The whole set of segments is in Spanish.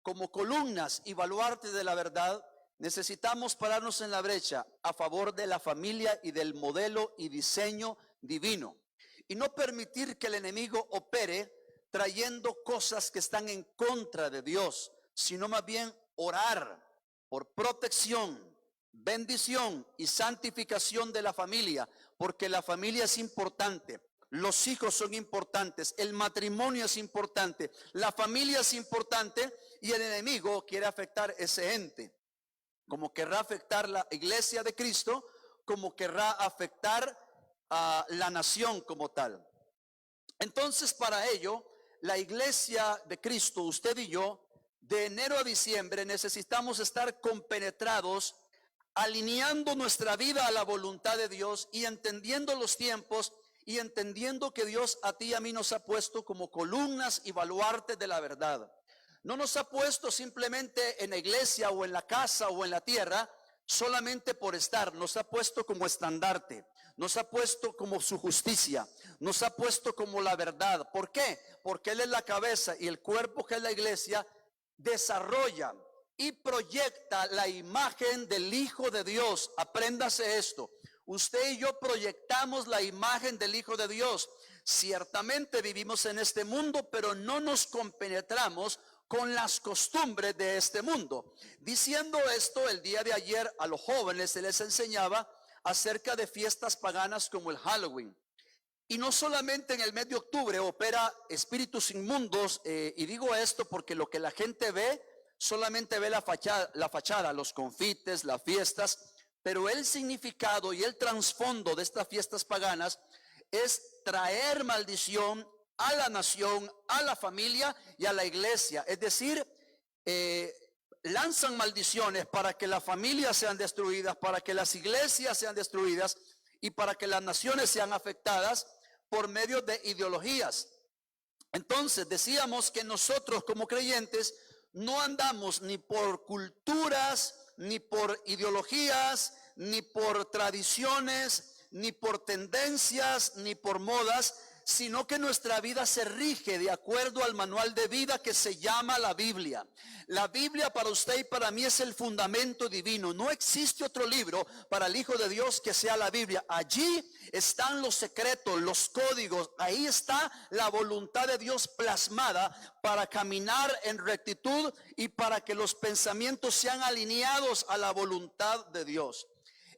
como columnas y baluartes de la verdad, necesitamos pararnos en la brecha a favor de la familia y del modelo y diseño divino, y no permitir que el enemigo opere trayendo cosas que están en contra de Dios, sino más bien orar por protección, bendición y santificación de la familia, porque la familia es importante. Los hijos son importantes, el matrimonio es importante, la familia es importante, y el enemigo quiere afectar ese ente, como querrá afectar la iglesia de Cristo, como querrá afectar a la nación como tal. Entonces, para ello, la iglesia de Cristo, usted y yo, de enero a diciembre necesitamos estar compenetrados, alineando nuestra vida a la voluntad de Dios y entendiendo los tiempos, y entendiendo que Dios a ti y a mí nos ha puesto como columnas y baluartes de la verdad. No nos ha puesto simplemente en la iglesia o en la casa o en la tierra solamente por estar. Nos ha puesto como estandarte, nos ha puesto como su justicia, nos ha puesto como la verdad. ¿Por qué? Porque Él es la cabeza, y el cuerpo, que es la iglesia, desarrolla y proyecta la imagen del Hijo de Dios. Apréndase esto: usted y yo proyectamos la imagen del Hijo de Dios. Ciertamente vivimos en este mundo, pero no nos compenetramos con las costumbres de este mundo. Diciendo esto, el día de ayer a los jóvenes se les enseñaba acerca de fiestas paganas como el Halloween. Y no solamente en el mes de octubre opera espíritus inmundos, y digo esto porque lo que la gente ve, solamente ve la fachada, los confites, las fiestas, pero el significado y el trasfondo de estas fiestas paganas es traer maldición a la nación, a la familia y a la iglesia. Es decir, lanzan maldiciones para que las familias sean destruidas, para que las iglesias sean destruidas y para que las naciones sean afectadas por medio de ideologías. Entonces decíamos que nosotros como creyentes no andamos ni por culturas, ni por ideologías, ni por tradiciones, ni por tendencias, ni por modas, sino que nuestra vida se rige de acuerdo al manual de vida que se llama la Biblia. La Biblia para usted y para mí es el fundamento divino. No existe otro libro para el Hijo de Dios que sea la Biblia. Allí están los secretos, los códigos. Ahí está la voluntad de Dios plasmada para caminar en rectitud y para que los pensamientos sean alineados a la voluntad de Dios.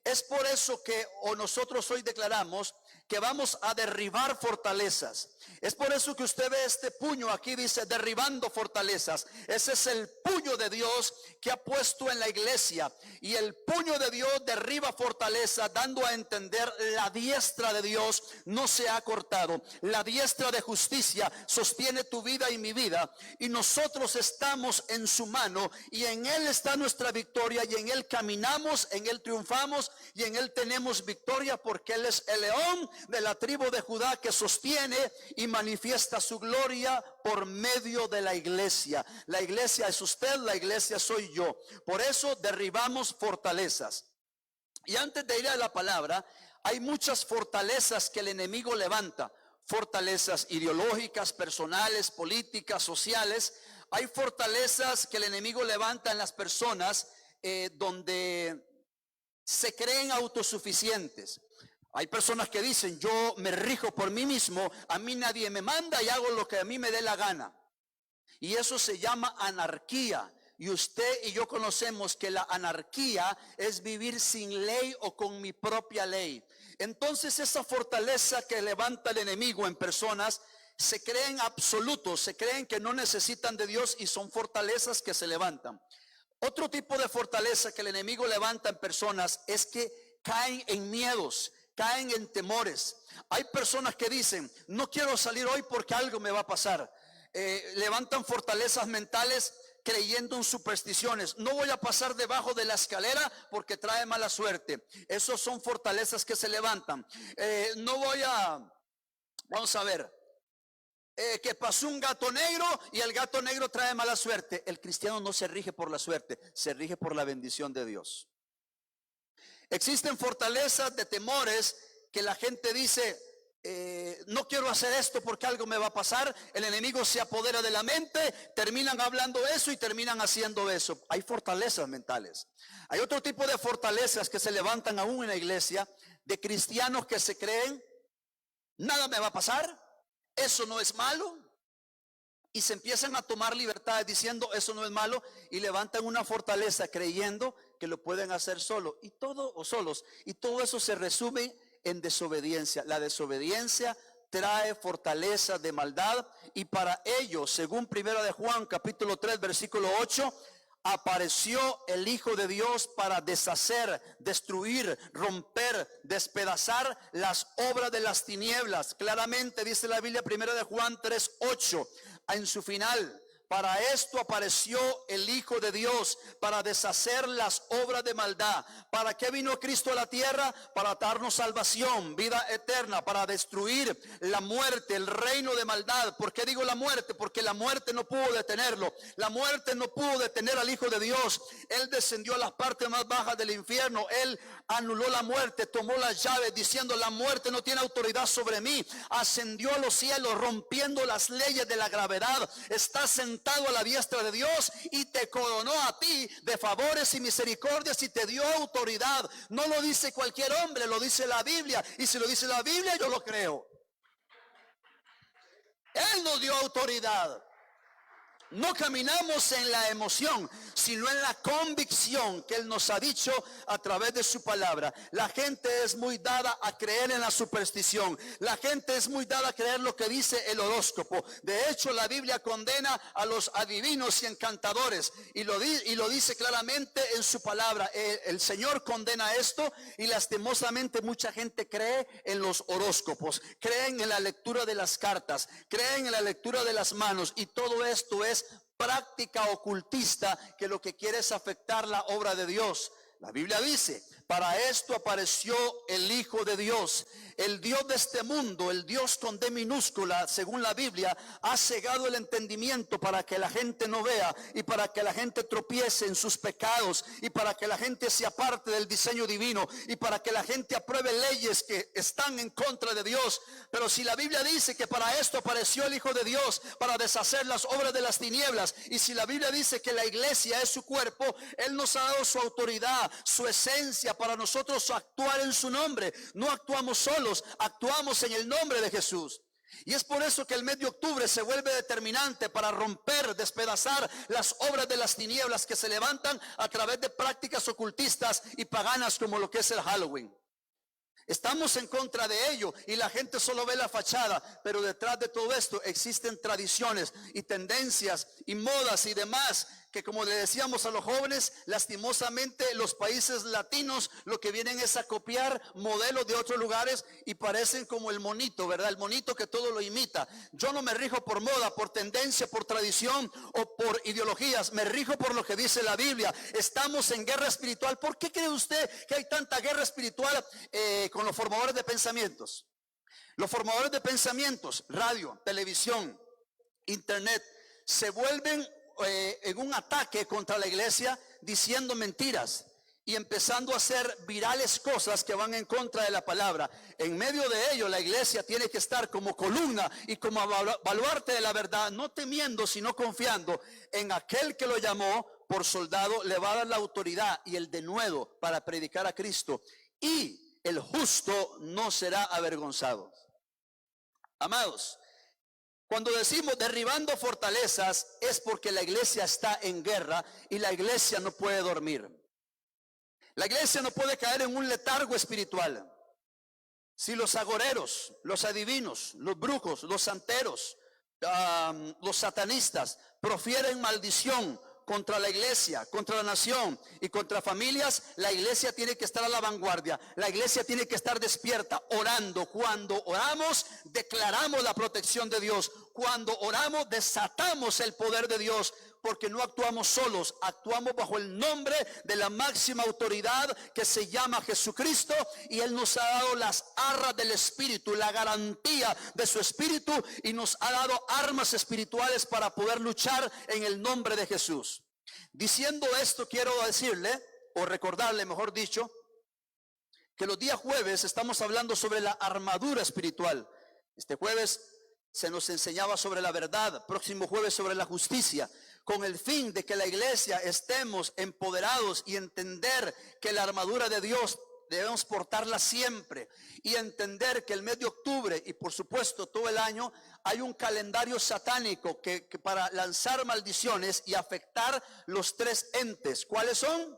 Es por eso que nosotros hoy declaramos que vamos a derribar fortalezas. Es por eso que usted ve este puño aquí, dice derribando fortalezas. Ese es el puño de Dios que ha puesto en la iglesia, y el puño de Dios derriba fortaleza, dando a entender: la diestra de Dios no se ha cortado, la diestra de justicia sostiene tu vida y mi vida, y nosotros estamos en su mano, y en Él está nuestra victoria, y en Él caminamos, en Él triunfamos, y en Él tenemos victoria, porque Él es el león de la tribu de Judá que sostiene y manifiesta su gloria por medio de la iglesia. La iglesia es usted, la iglesia soy yo. Por eso derribamos fortalezas. Y antes de ir a la palabra, hay muchas fortalezas que el enemigo levanta. Fortalezas ideológicas, personales, políticas, sociales. Hay fortalezas que el enemigo levanta en las personas donde se creen autosuficientes. Hay personas que dicen: yo me rijo por mí mismo, a mí nadie me manda y hago lo que a mí me dé la gana. Y eso se llama anarquía. Y usted y yo conocemos que la anarquía es vivir sin ley o con mi propia ley. Entonces esa fortaleza que levanta el enemigo en personas, se creen absolutos, se creen que no necesitan de Dios, y son fortalezas que se levantan. Otro tipo de fortaleza que el enemigo levanta en personas es que caen en miedos, caen en temores. Hay personas que dicen: no quiero salir hoy porque algo me va a pasar. Levantan fortalezas mentales creyendo en supersticiones. No voy a pasar debajo de la escalera porque trae mala suerte. Esos son fortalezas que se levantan. Vamos a ver, que pasó un gato negro y el gato negro trae mala suerte. El cristiano no se rige por la suerte, se rige por la bendición de Dios. Existen fortalezas de temores que la gente dice: no quiero hacer esto porque algo me va a pasar. El enemigo se apodera de la mente, terminan hablando eso y terminan haciendo eso. Hay fortalezas mentales. Hay otro tipo de fortalezas que se levantan aún en la iglesia, de cristianos que se creen, nada me va a pasar, eso no es malo, y se empiezan a tomar libertades diciendo eso no es malo, y levantan una fortaleza creyendo que lo pueden hacer solo y todo o solos, y todo eso se resume en desobediencia. La desobediencia trae fortaleza de maldad, y para ello, según 1 de Juan capítulo 3 versículo 8, apareció el Hijo de Dios para deshacer, destruir, romper, despedazar las obras de las tinieblas. Claramente dice la Biblia, 1 de Juan 3:8, en su final: para esto apareció el Hijo de Dios, para deshacer las obras de maldad. ¿Para qué vino Cristo a la tierra? Para darnos salvación, vida eterna, para destruir la muerte, el reino de maldad. ¿Por qué digo la muerte? Porque la muerte no pudo detenerlo. La muerte no pudo detener al Hijo de Dios. Él descendió a las partes más bajas del infierno. Él anuló la muerte, tomó las llaves, diciendo: la muerte no tiene autoridad sobre mí. Ascendió a los cielos, rompiendo las leyes de la gravedad. Está sentado a la diestra de Dios y te coronó a ti de favores y misericordias y te dio autoridad. No lo dice cualquier hombre, lo dice la Biblia, y si lo dice la Biblia yo lo creo. Él nos dio autoridad. No caminamos en la emoción, sino en la convicción que Él nos ha dicho a través de su palabra. La gente es muy dada a creer en la superstición. La gente es muy dada a creer lo que dice el horóscopo. De hecho, la Biblia condena a los adivinos y encantadores, y lo dice claramente en su palabra. El Señor condena esto, y lastimosamente mucha gente cree en los horóscopos, creen en la lectura de las cartas, creen en la lectura de las manos, y todo esto es práctica ocultista que lo que quiere es afectar la obra de Dios. La Biblia dice: para esto apareció el Hijo de Dios. El Dios de este mundo, el Dios con D minúscula, según la Biblia, ha cegado el entendimiento para que la gente no vea, y para que la gente tropiece en sus pecados, y para que la gente se aparte del diseño divino, y para que la gente apruebe leyes que están en contra de Dios. Pero si la Biblia dice que para esto apareció el Hijo de Dios, para deshacer las obras de las tinieblas, y si la Biblia dice que la iglesia es su cuerpo, Él nos ha dado su autoridad, su esencia, para nosotros actuar en su nombre. No actuamos solos, actuamos en el nombre de Jesús. Y es por eso que el mes de octubre se vuelve determinante para romper, despedazar las obras de las tinieblas que se levantan a través de prácticas ocultistas y paganas, como lo que es el Halloween. Estamos en contra de ello, y la gente solo ve la fachada, pero detrás de todo esto existen tradiciones y tendencias y modas y demás, que, como le decíamos a los jóvenes, lastimosamente los países latinos lo que vienen es a copiar modelos de otros lugares, y parecen como el monito, ¿verdad? El monito que todo lo imita. Yo no me rijo por moda, por tendencia, por tradición o por ideologías. Me rijo por lo que dice la Biblia. Estamos en guerra espiritual. ¿Por qué cree usted que hay tanta guerra espiritual con los formadores de pensamientos? Los formadores de pensamientos, radio, televisión, internet, se vuelven en un ataque contra la iglesia, diciendo mentiras y empezando a hacer virales cosas que van en contra de la palabra. En medio de ello, la iglesia tiene que estar como columna y como baluarte de la verdad, no temiendo, sino confiando en aquel que lo llamó por soldado. Le va a dar la autoridad y el denuedo para predicar a Cristo, y el justo no será avergonzado. Amados, cuando decimos derribando fortalezas, es porque la iglesia está en guerra y la iglesia no puede dormir. La iglesia no puede caer en un letargo espiritual. Si los agoreros, los adivinos, los brujos, los santeros, los satanistas profieren maldición contra la iglesia, contra la nación y contra familias, la iglesia tiene que estar a la vanguardia. La iglesia tiene que estar despierta, orando. Cuando oramos, declaramos la protección de Dios. Cuando oramos, desatamos el poder de Dios, porque no actuamos solos, actuamos bajo el nombre de la máxima autoridad que se llama Jesucristo, y Él nos ha dado las arras del Espíritu, la garantía de su Espíritu, y nos ha dado armas espirituales para poder luchar en el nombre de Jesús. Diciendo esto, quiero decirle, o recordarle, mejor dicho, que los días jueves estamos hablando sobre la armadura espiritual. Este jueves se nos enseñaba sobre la verdad, próximo jueves sobre la justicia, con el fin de que la iglesia estemos empoderados y entender que la armadura de Dios debemos portarla siempre, y entender que el mes de octubre y por supuesto todo el año hay un calendario satánico que para lanzar maldiciones y afectar los tres entes. ¿Cuáles son?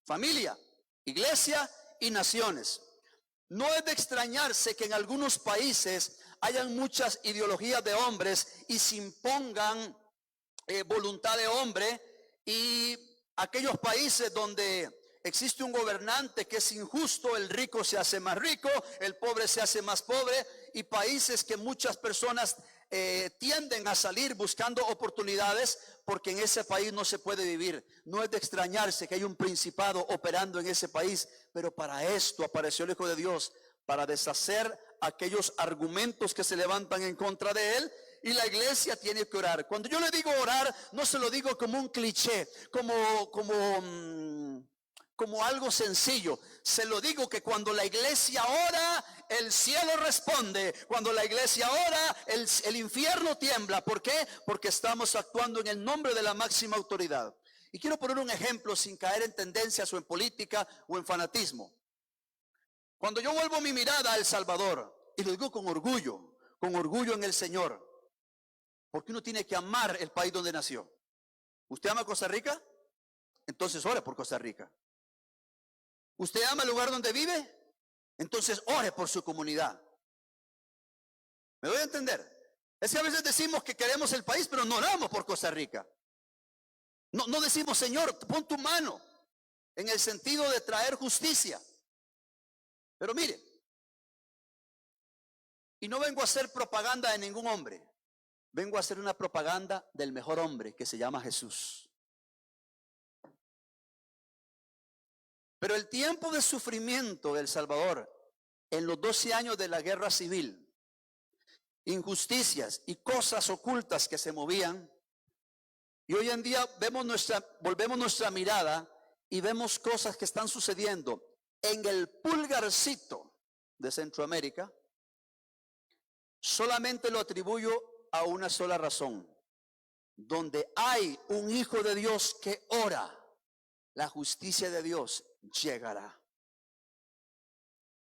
Familia, iglesia y naciones. No es de extrañarse que en algunos países hayan muchas ideologías de hombres y se impongan voluntad de hombre, y aquellos países donde existe un gobernante que es injusto, el rico se hace más rico, el pobre se hace más pobre, y países que muchas personas tienden a salir buscando oportunidades porque en ese país no se puede vivir. No es de extrañarse que hay un principado operando en ese país, pero para esto apareció el Hijo de Dios, para deshacer aquellos argumentos que se levantan en contra de él. Y la iglesia tiene que orar. Cuando yo le digo orar, no se lo digo como un cliché, como algo sencillo. Se lo digo que cuando la iglesia ora, el cielo responde. Cuando la iglesia ora, el infierno tiembla. ¿Por qué? Porque estamos actuando en el nombre de la máxima autoridad. Y quiero poner un ejemplo sin caer en tendencias o en política o en fanatismo. Cuando yo vuelvo mi mirada a El Salvador, y lo digo con orgullo en el Señor, porque uno tiene que amar el país donde nació. ¿Usted ama Costa Rica? Entonces ore por Costa Rica. ¿Usted ama el lugar donde vive? Entonces ore por su comunidad. ¿Me doy a entender? Es que a veces decimos que queremos el país, pero no oramos por Costa Rica. No decimos, Señor, pon tu mano, en el sentido de traer justicia. Pero mire, y no vengo a hacer propaganda de ningún hombre. Vengo a hacer una propaganda del mejor hombre, que se llama Jesús. Pero el tiempo de sufrimiento de El Salvador, en los 12 años de la guerra civil, injusticias y cosas ocultas que se movían, y hoy en día volvemos nuestra mirada y vemos cosas que están sucediendo en el pulgarcito de Centroamérica, solamente lo atribuyo a una sola razón: donde hay un hijo de Dios que ora, la justicia de Dios llegará.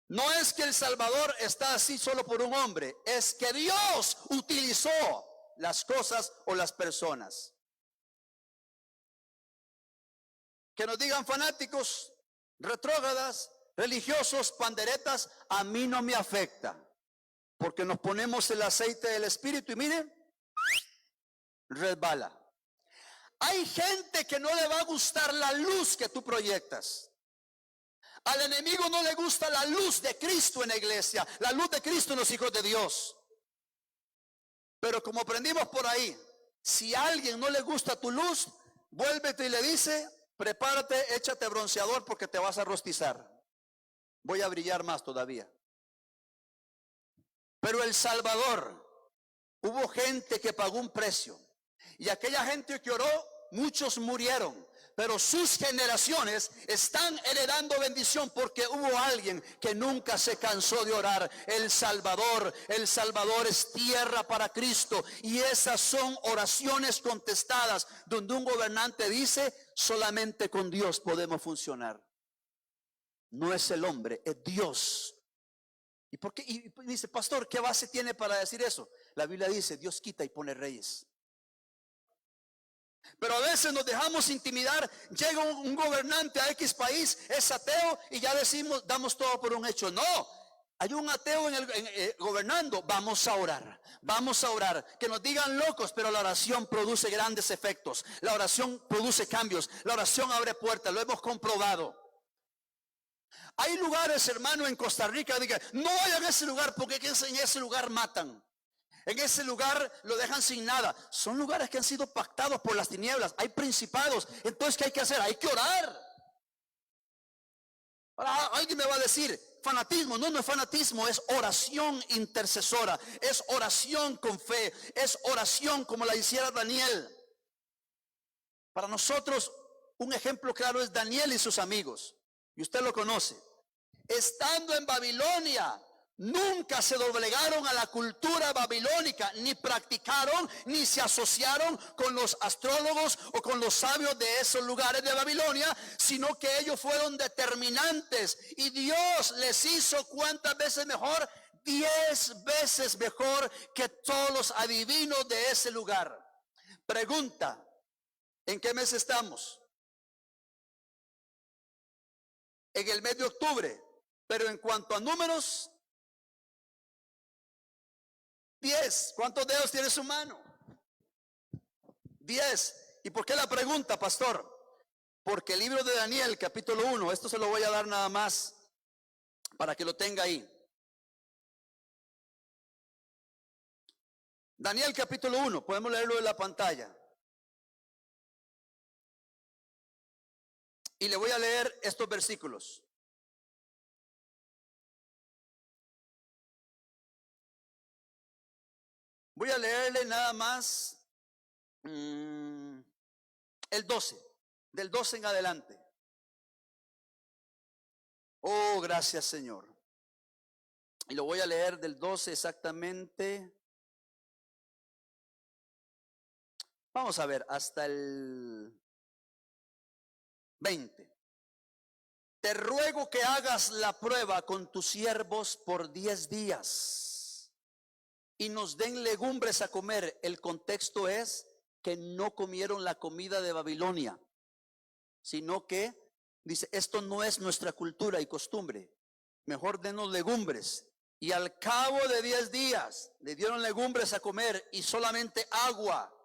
No es que El Salvador está así solo por un hombre, es que Dios utilizó las cosas o las personas. Que nos digan fanáticos, retrógradas, religiosos, panderetas, a mí no me afecta, porque nos ponemos el aceite del Espíritu y miren, resbala. Hay gente que no le va a gustar la luz que tú proyectas. Al enemigo no le gusta la luz de Cristo en la iglesia, la luz de Cristo en los hijos de Dios. Pero como aprendimos por ahí, si a alguien no le gusta tu luz, vuélvete y le dice, prepárate, échate bronceador porque te vas a rostizar. Voy a brillar más todavía. Pero El Salvador, hubo gente que pagó un precio. Y aquella gente que oró, muchos murieron. Pero sus generaciones están heredando bendición porque hubo alguien que nunca se cansó de orar. El Salvador es tierra para Cristo. Y esas son oraciones contestadas, donde un gobernante dice, solamente con Dios podemos funcionar. No es el hombre, es Dios. ¿Y por qué? Y dice, pastor, ¿qué base tiene para decir eso? La Biblia dice, Dios quita y pone reyes. Pero a veces nos dejamos intimidar. Llega un gobernante a X país, es ateo, y ya decimos, damos todo por un hecho. No, hay un ateo gobernando. Vamos a orar. Que nos digan locos, pero la oración produce grandes efectos. La oración produce cambios. La oración abre puertas, lo hemos comprobado. Hay lugares, hermano, en Costa Rica, diga, no vayan a ese lugar porque en ese lugar matan. En ese lugar lo dejan sin nada. Son lugares que han sido pactados por las tinieblas. Hay principados. Entonces, ¿qué hay que hacer? Hay que orar. Ahora, alguien me va a decir, fanatismo. No es fanatismo, es oración intercesora. Es oración con fe. Es oración como la hiciera Daniel. Para nosotros, un ejemplo claro es Daniel y sus amigos. Y usted lo conoce. Estando en Babilonia, nunca se doblegaron a la cultura babilónica, ni practicaron, ni se asociaron con los astrólogos o con los sabios de esos lugares de Babilonia, sino que ellos fueron determinantes y Dios les hizo ¿cuántas veces mejor? 10 veces mejor que todos los adivinos de ese lugar. Pregunta, ¿en qué mes estamos? En el mes de octubre, pero en cuanto a números, 10. ¿Cuántos dedos tiene su mano? 10. ¿Y por qué la pregunta, pastor? Porque el libro de Daniel, capítulo 1, esto se lo voy a dar nada más para que lo tenga ahí. Daniel capítulo 1, podemos leerlo en la pantalla. Y le voy a leer estos versículos. Voy a leerle nada más el 12, del 12 en adelante. Oh, gracias Señor. Y lo voy a leer del 12 exactamente. Vamos a ver, hasta el 20. Te ruego que hagas la prueba con tus siervos por 10 días y nos den legumbres a comer. El contexto es que no comieron la comida de Babilonia, sino que dice, esto no es nuestra cultura y costumbre, mejor denos legumbres. Y al cabo de 10 días le dieron legumbres a comer y solamente agua.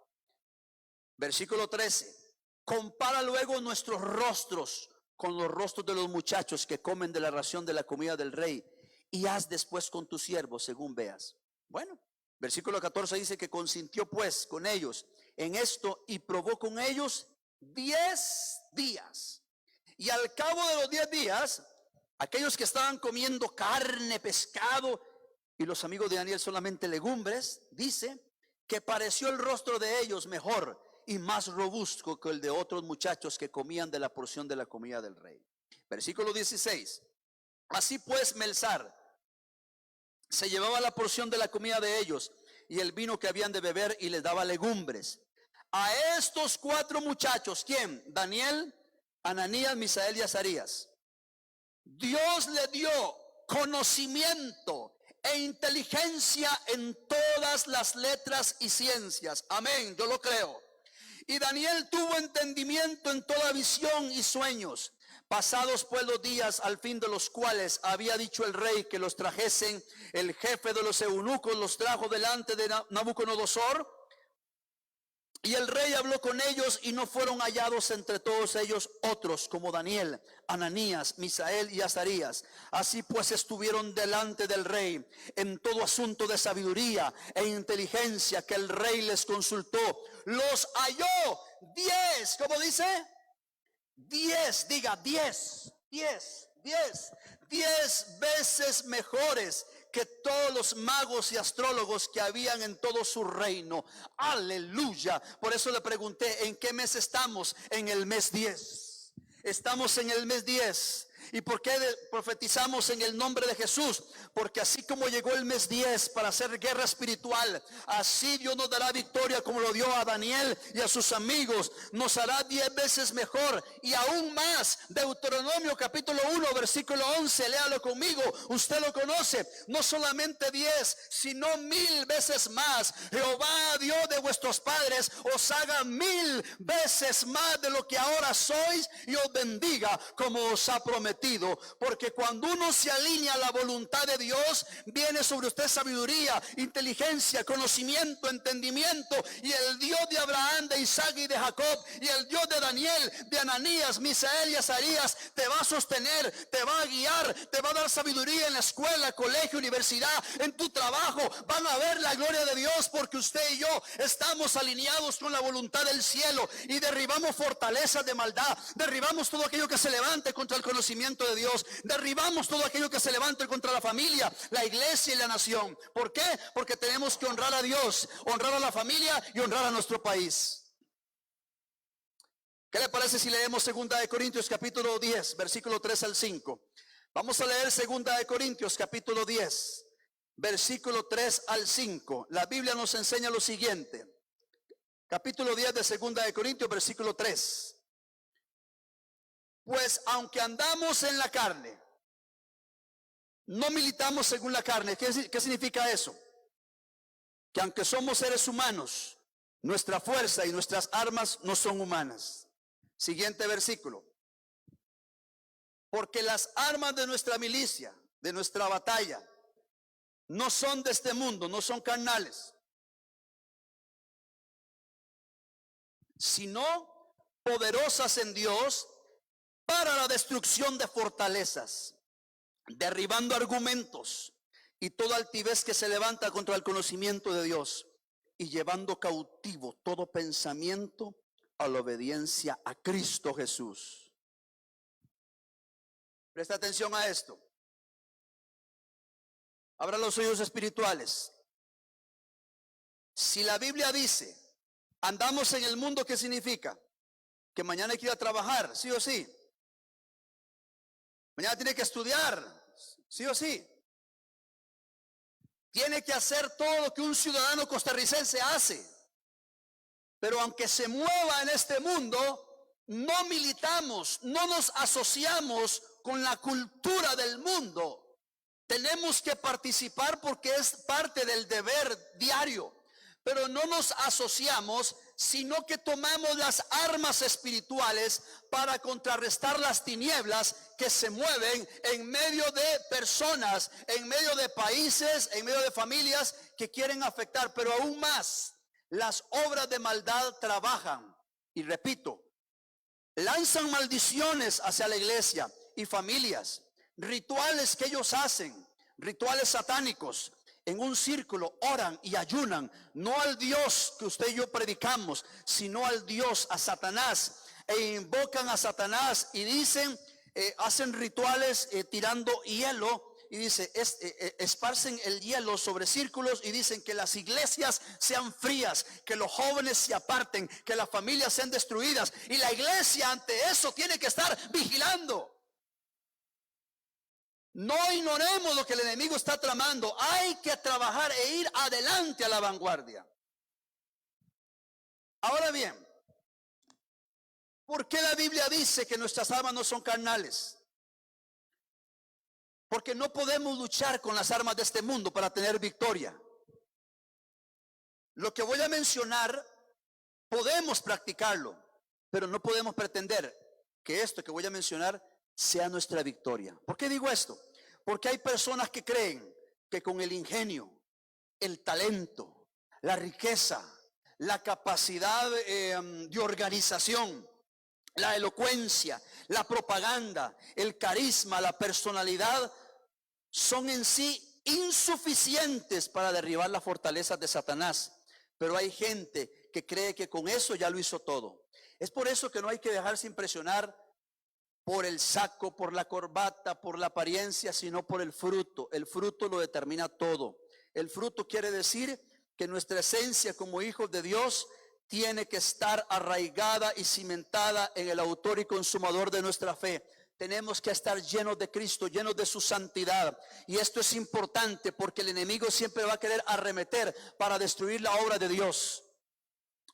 Versículo 13. Compara luego nuestros rostros con los rostros de los muchachos que comen de la ración de la comida del rey, y haz después con tus siervos según veas. Bueno, versículo 14 dice que consintió pues con ellos en esto y probó con ellos 10 días. Y al cabo de los 10 días, aquellos que estaban comiendo carne, pescado, y los amigos de Daniel solamente legumbres, dice que pareció el rostro de ellos mejor y más robusto que el de otros muchachos que comían de la porción de la comida del rey. Versículo 16. Así pues Melzar se llevaba la porción de la comida de ellos y el vino que habían de beber y les daba legumbres. A estos 4 muchachos, ¿quién? Daniel, Ananías, Misael y Azarías. Dios le dio conocimiento e inteligencia en todas las letras y ciencias. Amén, yo lo creo. Y Daniel tuvo entendimiento en toda visión y sueños. Pasados pues los días, al fin de los cuales había dicho el rey que los trajesen, el jefe de los eunucos los trajo delante de Nabucodonosor. Y el rey habló con ellos y no fueron hallados entre todos ellos otros como Daniel, Ananías, Misael y Azarías. Así pues estuvieron delante del rey en todo asunto de sabiduría e inteligencia que el rey les consultó. Los halló 10, ¿cómo dice? 10, diga 10 veces mejores que todos los magos y astrólogos que habían en todo su reino. Aleluya. Por eso le pregunté, ¿en qué mes estamos? En el mes 10. Estamos en el mes 10. ¿Y por qué profetizamos en el nombre de Jesús? Porque así como llegó el mes 10 para hacer guerra espiritual, así Dios nos dará victoria como lo dio a Daniel y a sus amigos. Nos hará 10 veces mejor y aún más. Deuteronomio capítulo 1 versículo 11, léalo conmigo, usted lo conoce. No solamente 10, sino 1000 veces más. Jehová Dios de vuestros padres os haga 1000 veces más de lo que ahora sois y os bendiga como os ha prometido. Porque cuando uno se alinea a la voluntad de Dios, viene sobre usted sabiduría, inteligencia, conocimiento, entendimiento. Y el Dios de Abraham, de Isaac y de Jacob, y el Dios de Daniel, de Ananías, Misael y Azarías, te va a sostener, te va a guiar, te va a dar sabiduría en la escuela, colegio, universidad, en tu trabajo. Van a ver la gloria de Dios porque usted y yo estamos alineados con la voluntad del cielo y derribamos fortalezas de maldad, derribamos todo aquello que se levante contra el conocimiento de Dios, derribamos todo aquello que se levante contra la familia, la iglesia y la nación. ¿Por qué? Porque tenemos que honrar a Dios, honrar a la familia y honrar a nuestro país. ¿Qué le parece si leemos 2 de Corintios capítulo 10 versículo 3 al 5? Vamos a leer 2 de Corintios capítulo 10 versículo 3 al 5. La Biblia nos enseña lo siguiente. Capítulo 10 de Segunda de Corintios, versículo 3. Pues aunque andamos en la carne, no militamos según la carne. ¿Qué significa eso? Que aunque somos seres humanos, nuestra fuerza y nuestras armas no son humanas. Siguiente versículo. Porque las armas de nuestra milicia, de nuestra batalla, no son de este mundo, no son carnales, sino poderosas en Dios para la destrucción de fortalezas, derribando argumentos y toda altivez que se levanta contra el conocimiento de Dios, y llevando cautivo todo pensamiento a la obediencia a Cristo Jesús. Presta atención a esto. Abra los oídos espirituales. Si la Biblia dice, andamos en el mundo, ¿qué significa? Que mañana hay que ir a trabajar, sí o sí. Mañana tiene que estudiar, sí o sí. Tiene que hacer todo lo que un ciudadano costarricense hace. Pero aunque se mueva en este mundo, no militamos, no nos asociamos con la cultura del mundo. Tenemos que participar porque es parte del deber diario. Pero no nos asociamos, sino que tomamos las armas espirituales para contrarrestar las tinieblas que se mueven en medio de personas, en medio de países, en medio de familias que quieren afectar. Pero aún más, las obras de maldad trabajan. Y repito, lanzan maldiciones hacia la iglesia y familias. Rituales que ellos hacen, rituales satánicos. En un círculo oran y ayunan, no al Dios que usted y yo predicamos, sino al Dios, a Satanás, e invocan a Satanás y dicen, hacen rituales tirando hielo, y dice, esparcen el hielo sobre círculos y dicen que las iglesias sean frías, que los jóvenes se aparten, que las familias sean destruidas, y la iglesia ante eso tiene que estar vigilando. No ignoremos lo que el enemigo está tramando. Hay que trabajar e ir adelante a la vanguardia. Ahora bien, ¿por qué la Biblia dice que nuestras armas no son carnales? Porque no podemos luchar con las armas de este mundo para tener victoria. Lo que voy a mencionar, podemos practicarlo, pero no podemos pretender que esto que voy a mencionar sea nuestra victoria. ¿Por qué digo esto? Porque hay personas que creen que con el ingenio, el talento, la riqueza, la capacidad de organización, la elocuencia, la propaganda, el carisma, la personalidad, son en sí insuficientes para derribar las fortalezas de Satanás. Pero hay gente que cree que con eso ya lo hizo todo. Es por eso que no hay que dejarse impresionar por el saco, por la corbata, por la apariencia, sino por el fruto. El fruto lo determina todo. El fruto quiere decir que nuestra esencia como hijos de Dios tiene que estar arraigada y cimentada en el autor y consumador de nuestra fe. Tenemos que estar llenos de Cristo, llenos de su santidad. Y esto es importante porque el enemigo siempre va a querer arremeter para destruir la obra de Dios.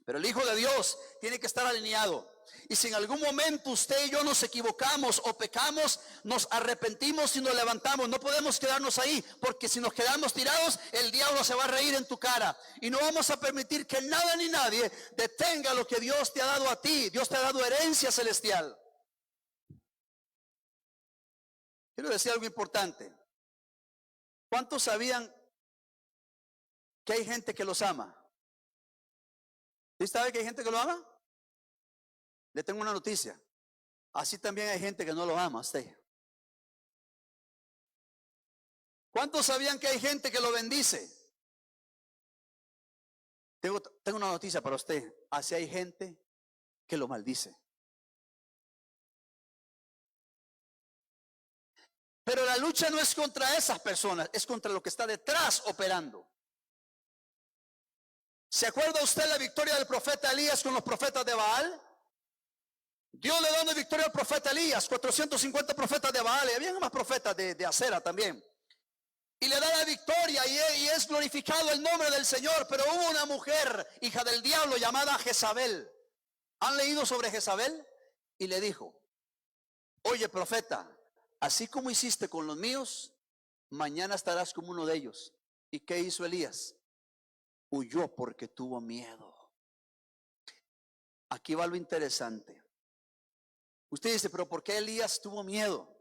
Pero el Hijo de Dios tiene que estar alineado. Y si en algún momento usted y yo nos equivocamos o pecamos, nos arrepentimos y nos levantamos. No podemos quedarnos ahí, porque si nos quedamos tirados, el diablo se va a reír en tu cara. Y no vamos a permitir que nada ni nadie detenga lo que Dios te ha dado a ti. Dios te ha dado herencia celestial. Quiero decir algo importante. ¿Cuántos sabían que hay gente que los ama? ¿Sí sabe que hay gente que lo ama? Le tengo una noticia. Así también hay gente que no lo ama a usted. ¿Cuántos sabían que hay gente que lo bendice? Tengo una noticia para usted. Así hay gente que lo maldice. Pero la lucha no es contra esas personas, es contra lo que está detrás operando. ¿Se acuerda usted la victoria del profeta Elías con los profetas de Baal? Dios le da una victoria al profeta Elías, 450 profetas de Baal, y había más profetas de Acera también. y le da la victoria y es glorificado el nombre del Señor. Pero hubo una mujer, hija del diablo, llamada Jezabel. ¿Han leído sobre Jezabel? Y le dijo: oye, profeta, así como hiciste con los míos, mañana estarás como uno de ellos. ¿Y qué hizo Elías? Huyó porque tuvo miedo. Aquí va lo interesante. Usted dice: pero ¿por qué Elías tuvo miedo?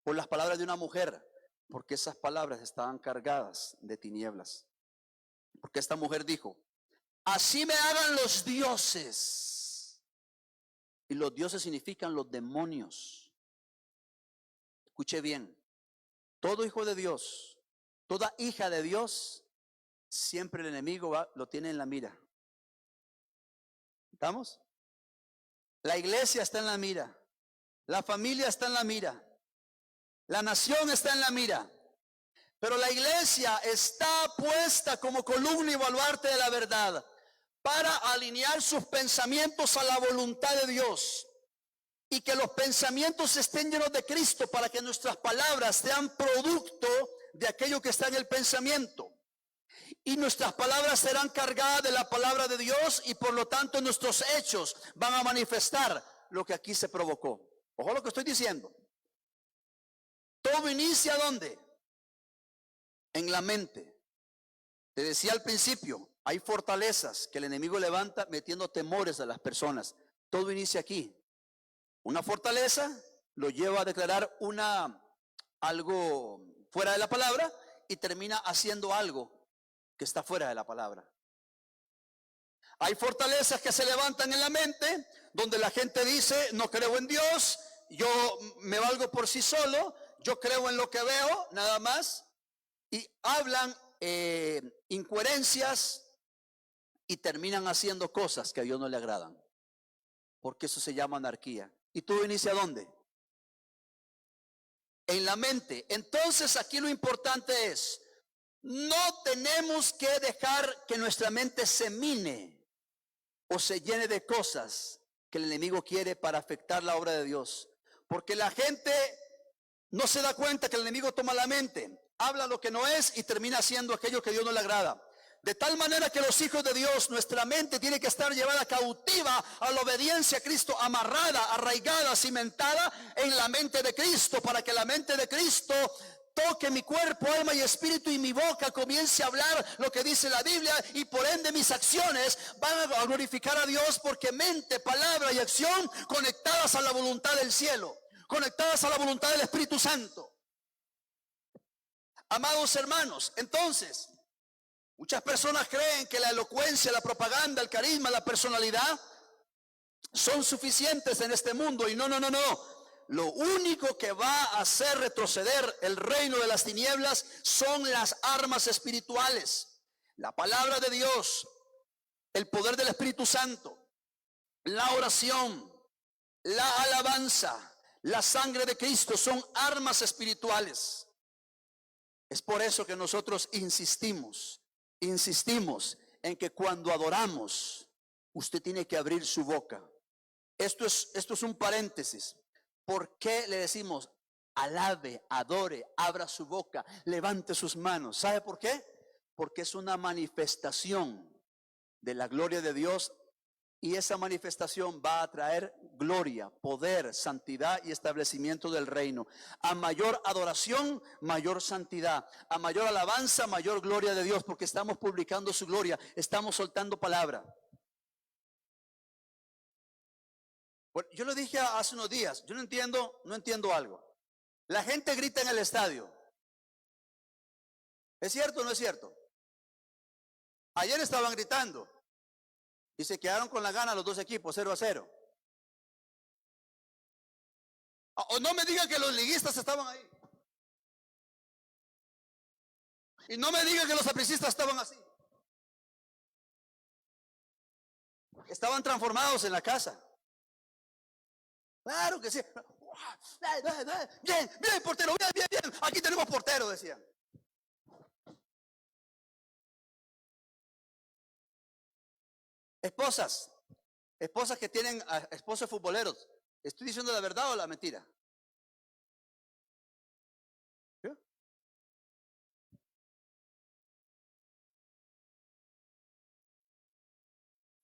Por las palabras de una mujer. Porque esas palabras estaban cargadas de tinieblas. Porque esta mujer dijo: así me hagan los dioses. Y los dioses significan los demonios. Escuche bien: todo hijo de Dios, toda hija de Dios, siempre el enemigo lo tiene en la mira. ¿Estamos? La iglesia está en la mira, la familia está en la mira, la nación está en la mira. Pero la iglesia está puesta como columna y baluarte de la verdad para alinear sus pensamientos a la voluntad de Dios, y que los pensamientos estén llenos de Cristo, para que nuestras palabras sean producto de aquello que está en el pensamiento. Y nuestras palabras serán cargadas de la palabra de Dios, y por lo tanto nuestros hechos van a manifestar lo que aquí se provocó. Ojo lo que estoy diciendo. Todo inicia ¿dónde? En la mente. Te decía al principio, hay fortalezas que el enemigo levanta metiendo temores a las personas. Todo inicia aquí. Una fortaleza lo lleva a declarar algo fuera de la palabra, y termina haciendo algo que está fuera de la palabra. Hay fortalezas que se levantan en la mente, donde la gente dice: no creo en Dios, yo me valgo por sí solo, yo creo en lo que veo, nada más. Y hablan incoherencias y terminan haciendo cosas que a Dios no le agradan, porque eso se llama anarquía. ¿Y todo inicia dónde? En la mente. Entonces aquí lo importante es: no tenemos que dejar que nuestra mente se mine o se llene de cosas que el enemigo quiere para afectar la obra de Dios. Porque la gente no se da cuenta que el enemigo toma la mente, habla lo que no es y termina haciendo aquello que a Dios no le agrada. De tal manera que los hijos de Dios, nuestra mente tiene que estar llevada cautiva a la obediencia a Cristo, amarrada, arraigada, cimentada en la mente de Cristo, para que la mente de Cristo toque mi cuerpo, alma y espíritu, y mi boca comience a hablar lo que dice la Biblia, y por ende mis acciones van a glorificar a Dios, porque mente, palabra y acción conectadas a la voluntad del cielo, conectadas a la voluntad del Espíritu Santo. Amados hermanos, entonces, muchas personas creen que la elocuencia, la propaganda, el carisma, la personalidad son suficientes en este mundo, y no. Lo único que va a hacer retroceder el reino de las tinieblas son las armas espirituales: la palabra de Dios, el poder del Espíritu Santo, la oración, la alabanza, la sangre de Cristo. Son armas espirituales. Es por eso que nosotros insistimos en que cuando adoramos, usted tiene que abrir su boca. Esto es un paréntesis. ¿Por qué le decimos alabe, adore, abra su boca, levante sus manos? ¿Sabe por qué? Porque es una manifestación de la gloria de Dios, y esa manifestación va a traer gloria, poder, santidad y establecimiento del reino. A mayor adoración, mayor santidad. A mayor alabanza, mayor gloria de Dios, porque estamos publicando su gloria, estamos soltando palabra. Bueno, yo lo dije hace unos días, yo no entiendo algo. La gente grita en el estadio. ¿Es cierto o no es cierto? Ayer estaban gritando y se quedaron con la gana los dos equipos, 0-0. O no me digan que los liguistas estaban ahí. Y no me digan que los sapricistas estaban así. Estaban transformados en la casa. Claro que sí. Bien, portero, bien. Aquí tenemos portero, decían. Esposas que tienen esposos futboleros. ¿Estoy diciendo la verdad o la mentira? ¿Sí?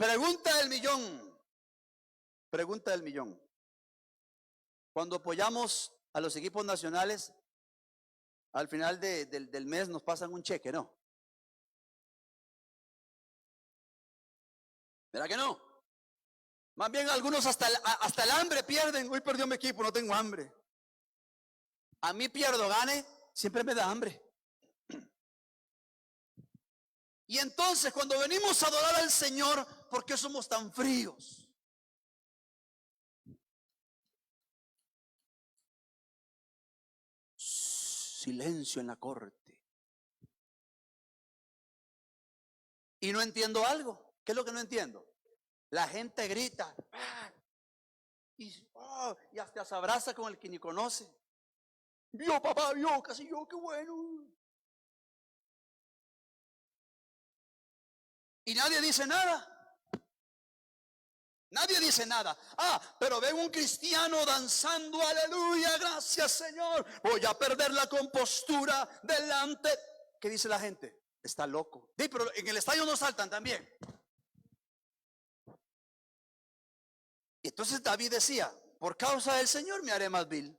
Pregunta del millón. Pregunta del millón. Cuando apoyamos a los equipos nacionales, al final del mes nos pasan un cheque, ¿no? ¿Verdad que no? Más bien algunos hasta el hambre pierden. Hoy perdió mi equipo, no tengo hambre. A mí pierdo, gane, siempre me da hambre. Y entonces cuando venimos a adorar al Señor, ¿por qué somos tan fríos? Silencio en la corte. Y no entiendo algo. ¿Qué es lo que no entiendo? La gente grita y hasta se abraza con el que ni conoce. Vio, papá, vio, casi yo, qué bueno. Y nadie dice nada. Nadie dice nada. Pero ven un cristiano danzando, aleluya, gracias Señor. Voy a perder la compostura delante. ¿Qué dice la gente? Está loco. Sí, pero en el estadio no saltan también. Entonces David decía, por causa del Señor me haré más vil.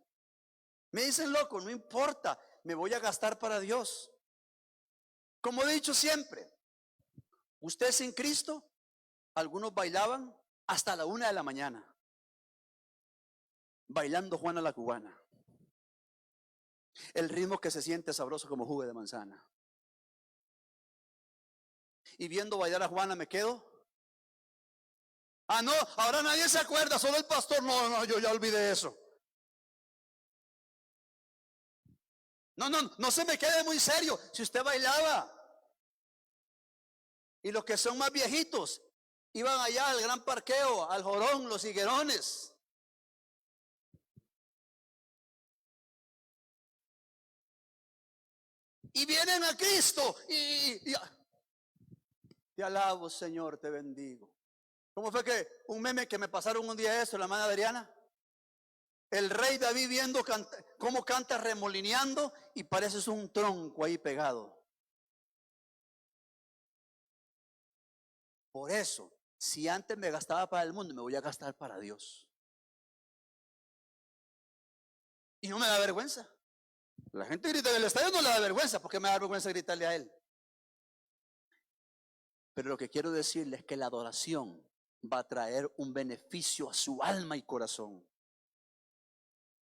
Me dicen loco, no importa, me voy a gastar para Dios. Como he dicho siempre, usted sin Cristo, algunos bailaban hasta la 1 de la mañana, bailando Juana la Cubana. El ritmo que se siente sabroso como jugo de manzana. Y viendo bailar a Juana me quedo. No, ahora nadie se acuerda, solo el pastor. No, yo ya olvidé eso. No se me quede muy serio. Si usted bailaba. Y los que son más viejitos iban allá al gran parqueo, al Jorón, los higuerones. Y vienen a Cristo y te alabo, Señor, te bendigo. ¿Cómo fue que un meme que me pasaron un día eso, la hermana Adriana? El rey David viendo cómo canta remolineando y pareces un tronco ahí pegado. Por eso, si antes me gastaba para el mundo, me voy a gastar para Dios. Y no me da vergüenza. La gente grita en el estadio, no le da vergüenza, porque me da vergüenza gritarle a él. Pero lo que quiero decirles es que la adoración va a traer un beneficio a su alma y corazón.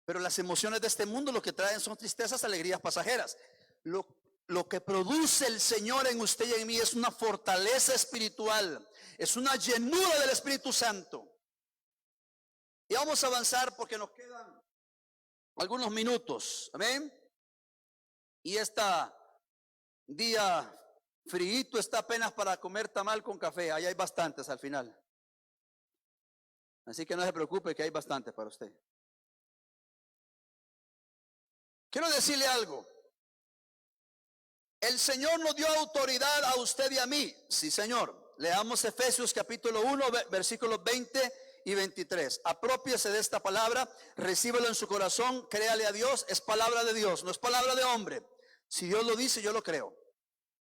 Pero las emociones de este mundo lo que traen son tristezas, alegrías pasajeras. Lo que produce el Señor en usted y en mí es una fortaleza espiritual, es una llenura del Espíritu Santo. Y vamos a avanzar porque nos quedan algunos minutos, amén. Y día frío está apenas para comer tamal con café. Ahí hay bastantes al final. Así que no se preocupe que hay bastantes para usted. Quiero decirle algo. El Señor nos dio autoridad a usted y a mí. Sí, Señor. Leamos Efesios capítulo 1, versículos 20 y 23. Apropiese de esta palabra, recíbelo en su corazón, créale a Dios. Es palabra de Dios, no es palabra de hombre. Si Dios lo dice, yo lo creo.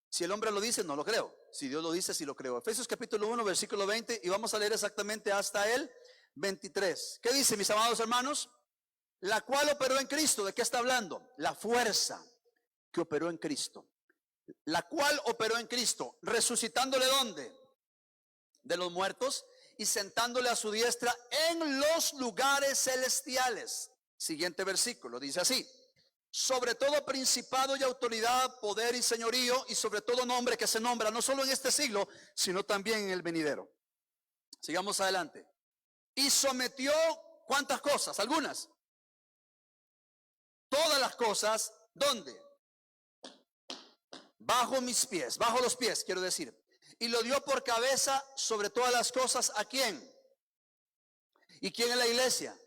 Si el hombre lo dice, no lo creo. Si Dios lo dice, sí lo creo. Efesios capítulo 1, versículo 20, y vamos a leer exactamente hasta el 23. ¿Qué dice, mis amados hermanos? La cual operó en Cristo. ¿De qué está hablando? La fuerza que operó en Cristo. La cual operó en Cristo, resucitándole ¿dónde? De los muertos y sentándole a su diestra en los lugares celestiales. Siguiente versículo, dice así: sobre todo principado y autoridad, poder y señorío, y sobre todo nombre que se nombra no solo en este siglo, sino también en el venidero. Sigamos adelante. Y sometió, ¿cuántas cosas? Algunas. Todas las cosas, ¿dónde? Bajo mis pies, bajo los pies, quiero decir. Y lo dio por cabeza sobre todas las cosas, ¿a quién? ¿Y quién es la iglesia?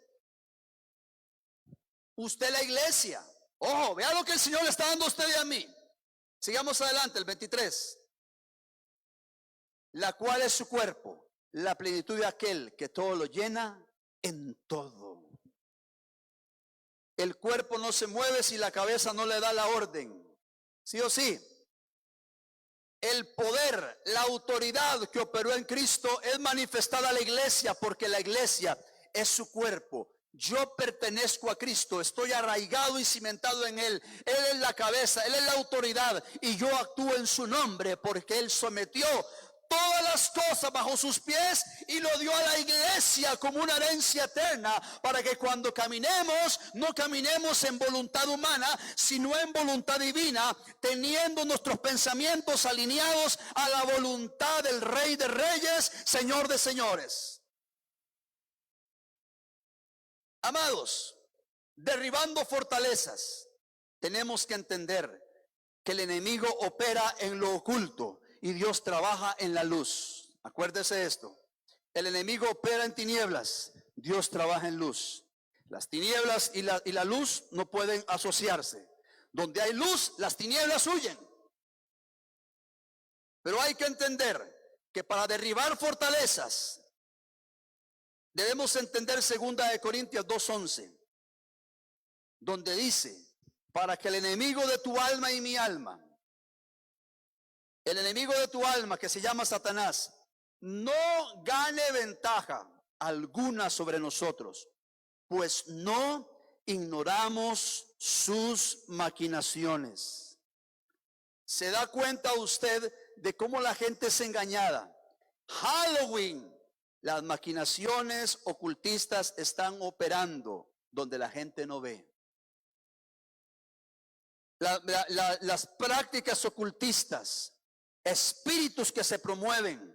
Usted la iglesia. Ojo, vea lo que el Señor le está dando a usted y a mí. Sigamos adelante, el 23. La cual es su cuerpo, la plenitud de aquel que todo lo llena en todo. El cuerpo no se mueve si la cabeza no le da la orden. ¿Sí o sí? El poder, la autoridad que operó en Cristo es manifestada a la iglesia, porque la iglesia es su cuerpo. Yo pertenezco a Cristo, estoy arraigado y cimentado en Él. Él es la cabeza, Él es la autoridad, y yo actúo en su nombre, porque Él sometió todas las cosas bajo sus pies y lo dio a la iglesia como una herencia eterna, para que cuando caminemos, no caminemos en voluntad humana, sino en voluntad divina, teniendo nuestros pensamientos alineados a la voluntad del Rey de Reyes, Señor de Señores. Amados, derribando fortalezas, tenemos que entender que el enemigo opera en lo oculto y Dios trabaja en la luz. Acuérdese esto: el enemigo opera en tinieblas, Dios trabaja en luz. Las tinieblas y la luz no pueden asociarse. Donde hay luz, las tinieblas huyen. Pero hay que entender que para derribar fortalezas debemos entender 2 Corintios 2:11, donde dice: para que el enemigo de tu alma y mi alma, el enemigo de tu alma, que se llama Satanás, no gane ventaja alguna sobre nosotros, pues no ignoramos sus maquinaciones. ¿Se da cuenta usted de cómo la gente es engañada? Halloween, las maquinaciones ocultistas están operando donde la gente no ve. Las prácticas ocultistas, espíritus que se promueven,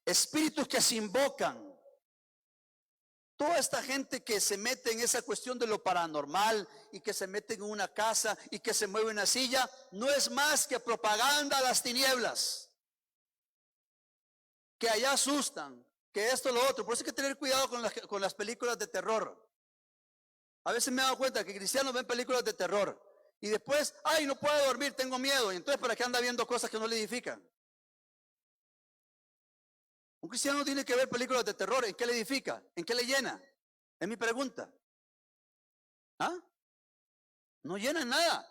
espíritus que se invocan. Toda esta gente que se mete en esa cuestión de lo paranormal y que se mete en una casa y que se mueve en una silla, no es más que propaganda a las tinieblas. Que allá asustan, que esto, lo otro. Por eso hay que tener cuidado con las películas de terror. A veces me he dado cuenta que cristianos ven películas de terror y después, ay, no puedo dormir, tengo miedo. Y entonces, ¿para qué anda viendo cosas que no le edifican? Un cristiano no tiene que ver películas de terror. ¿En qué le edifica? ¿En qué le llena? Es mi pregunta. ¿Ah? No llena nada.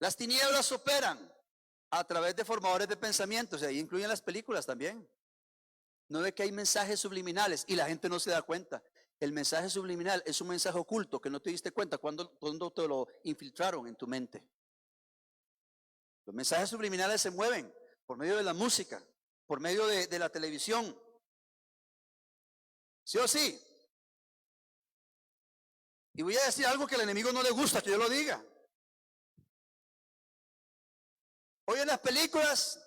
Las tinieblas operan a través de formadores de pensamientos, y ahí incluyen las películas también. No ve que hay mensajes subliminales y la gente no se da cuenta. El mensaje subliminal es un mensaje oculto que no te diste cuenta cuando te lo infiltraron en tu mente. Los mensajes subliminales se mueven por medio de la música, por medio de la televisión. ¿Sí o sí? Y voy a decir algo que al enemigo no le gusta que yo lo diga. Hoy en las películas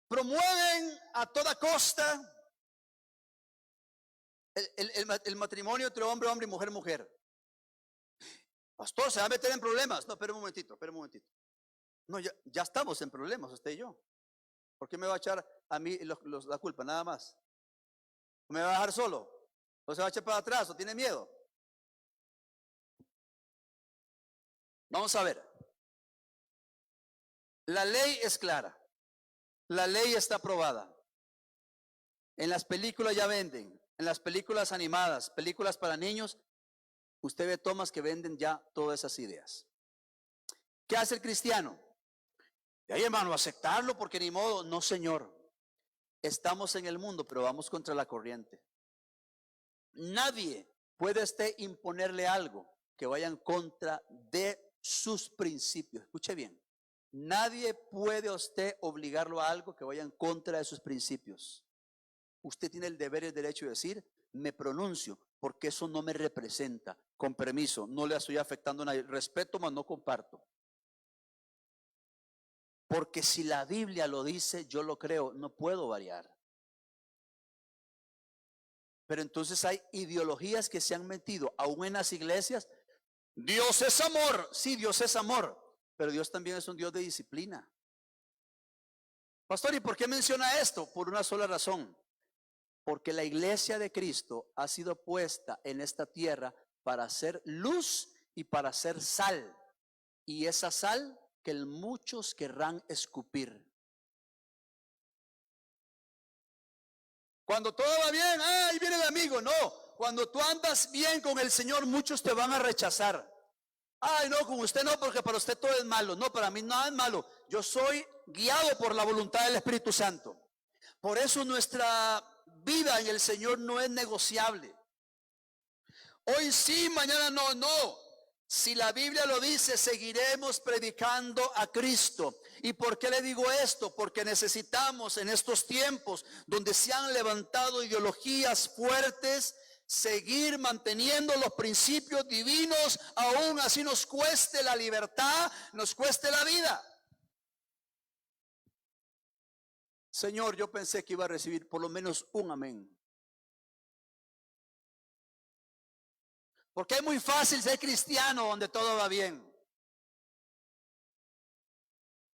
promueven a toda costa el matrimonio entre hombre, hombre y mujer, mujer. Pastor, ¿se va a meter en problemas? No, espera un momentito. No, ya estamos en problemas, usted y yo. ¿Por qué me va a echar a mí la culpa, nada más? ¿Me va a dejar solo? ¿O se va a echar para atrás? ¿O tiene miedo? Vamos a ver. La ley es clara. La ley está aprobada. En las películas ya venden. En las películas animadas, películas para niños, usted ve tomas que venden ya todas esas ideas. ¿Qué hace el cristiano? Y ahí, hermano, aceptarlo porque ni modo. No, señor. Estamos en el mundo, pero vamos contra la corriente. Nadie puede usted imponerle algo que vaya en contra de sus principios. Escuche bien. Nadie puede usted obligarlo a algo que vaya en contra de sus principios. Usted tiene el deber y el derecho de decir: me pronuncio, porque eso no me representa. Con permiso, no le estoy afectando a nadie. Respeto, mas no comparto. Porque si la Biblia lo dice, yo lo creo, no puedo variar. Pero entonces hay ideologías que se han metido aún en las iglesias. Dios es amor. Sí, Dios es amor, pero Dios también es un Dios de disciplina. Pastor, ¿y por qué menciona esto? Por una sola razón. Porque la iglesia de Cristo ha sido puesta en esta tierra para ser luz y para ser sal. Y esa sal que muchos querrán escupir. Cuando todo va bien, ahí viene el amigo. No, cuando tú andas bien con el Señor, muchos te van a rechazar. Ay, no, con usted no, porque para usted todo es malo. No, para mí nada es malo. Yo soy guiado por la voluntad del Espíritu Santo. Por eso nuestra vida en el Señor no es negociable. Hoy sí, mañana no, no. Si la Biblia lo dice, seguiremos predicando a Cristo. ¿Y por qué le digo esto? Porque necesitamos en estos tiempos donde se han levantado ideologías fuertes, seguir manteniendo los principios divinos, aún así nos cueste la libertad, nos cueste la vida. Señor, yo pensé que iba a recibir por lo menos un amén. Porque es muy fácil ser cristiano donde todo va bien.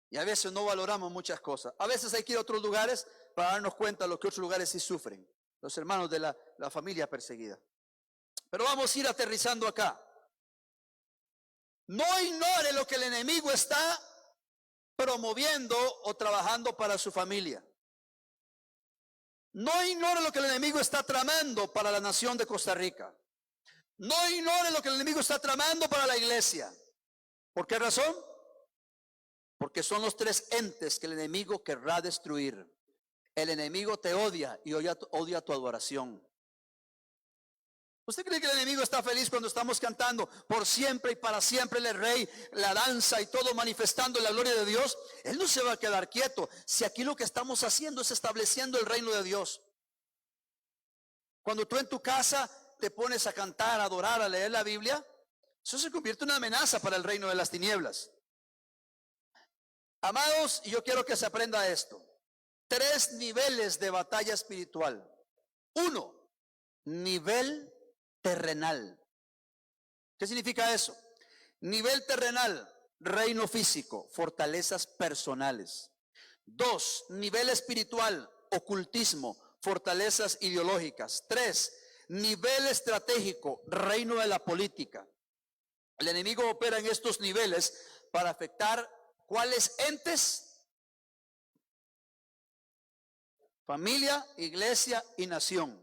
Y a veces no valoramos muchas cosas. A veces hay que ir a otros lugares para darnos cuenta de lo que otros lugares sí sufren. Los hermanos de la familia perseguida. Pero vamos a ir aterrizando acá. No ignore lo que el enemigo está promoviendo o trabajando para su familia. No ignore lo que el enemigo está tramando para la nación de Costa Rica. No ignore lo que el enemigo está tramando para la iglesia. ¿Por qué razón? Porque son los tres entes que el enemigo querrá destruir. El enemigo te odia y odia tu adoración. ¿Usted cree que el enemigo está feliz cuando estamos cantando por siempre y para siempre el Rey, la danza y todo manifestando la gloria de Dios? Él no se va a quedar quieto si aquí lo que estamos haciendo es estableciendo el reino de Dios. Cuando tú en tu casa te pones a cantar, a adorar, a leer la Biblia, eso se convierte en una amenaza para el reino de las tinieblas. Amados, y yo quiero que se aprenda esto. 3 niveles de batalla espiritual. 1, nivel terrenal. ¿Qué significa eso? Nivel terrenal, reino físico, fortalezas personales. 2, nivel espiritual, ocultismo, fortalezas ideológicas. 3, nivel estratégico, reino de la política. El enemigo opera en estos niveles para afectar ¿cuáles entes? Familia, iglesia y nación.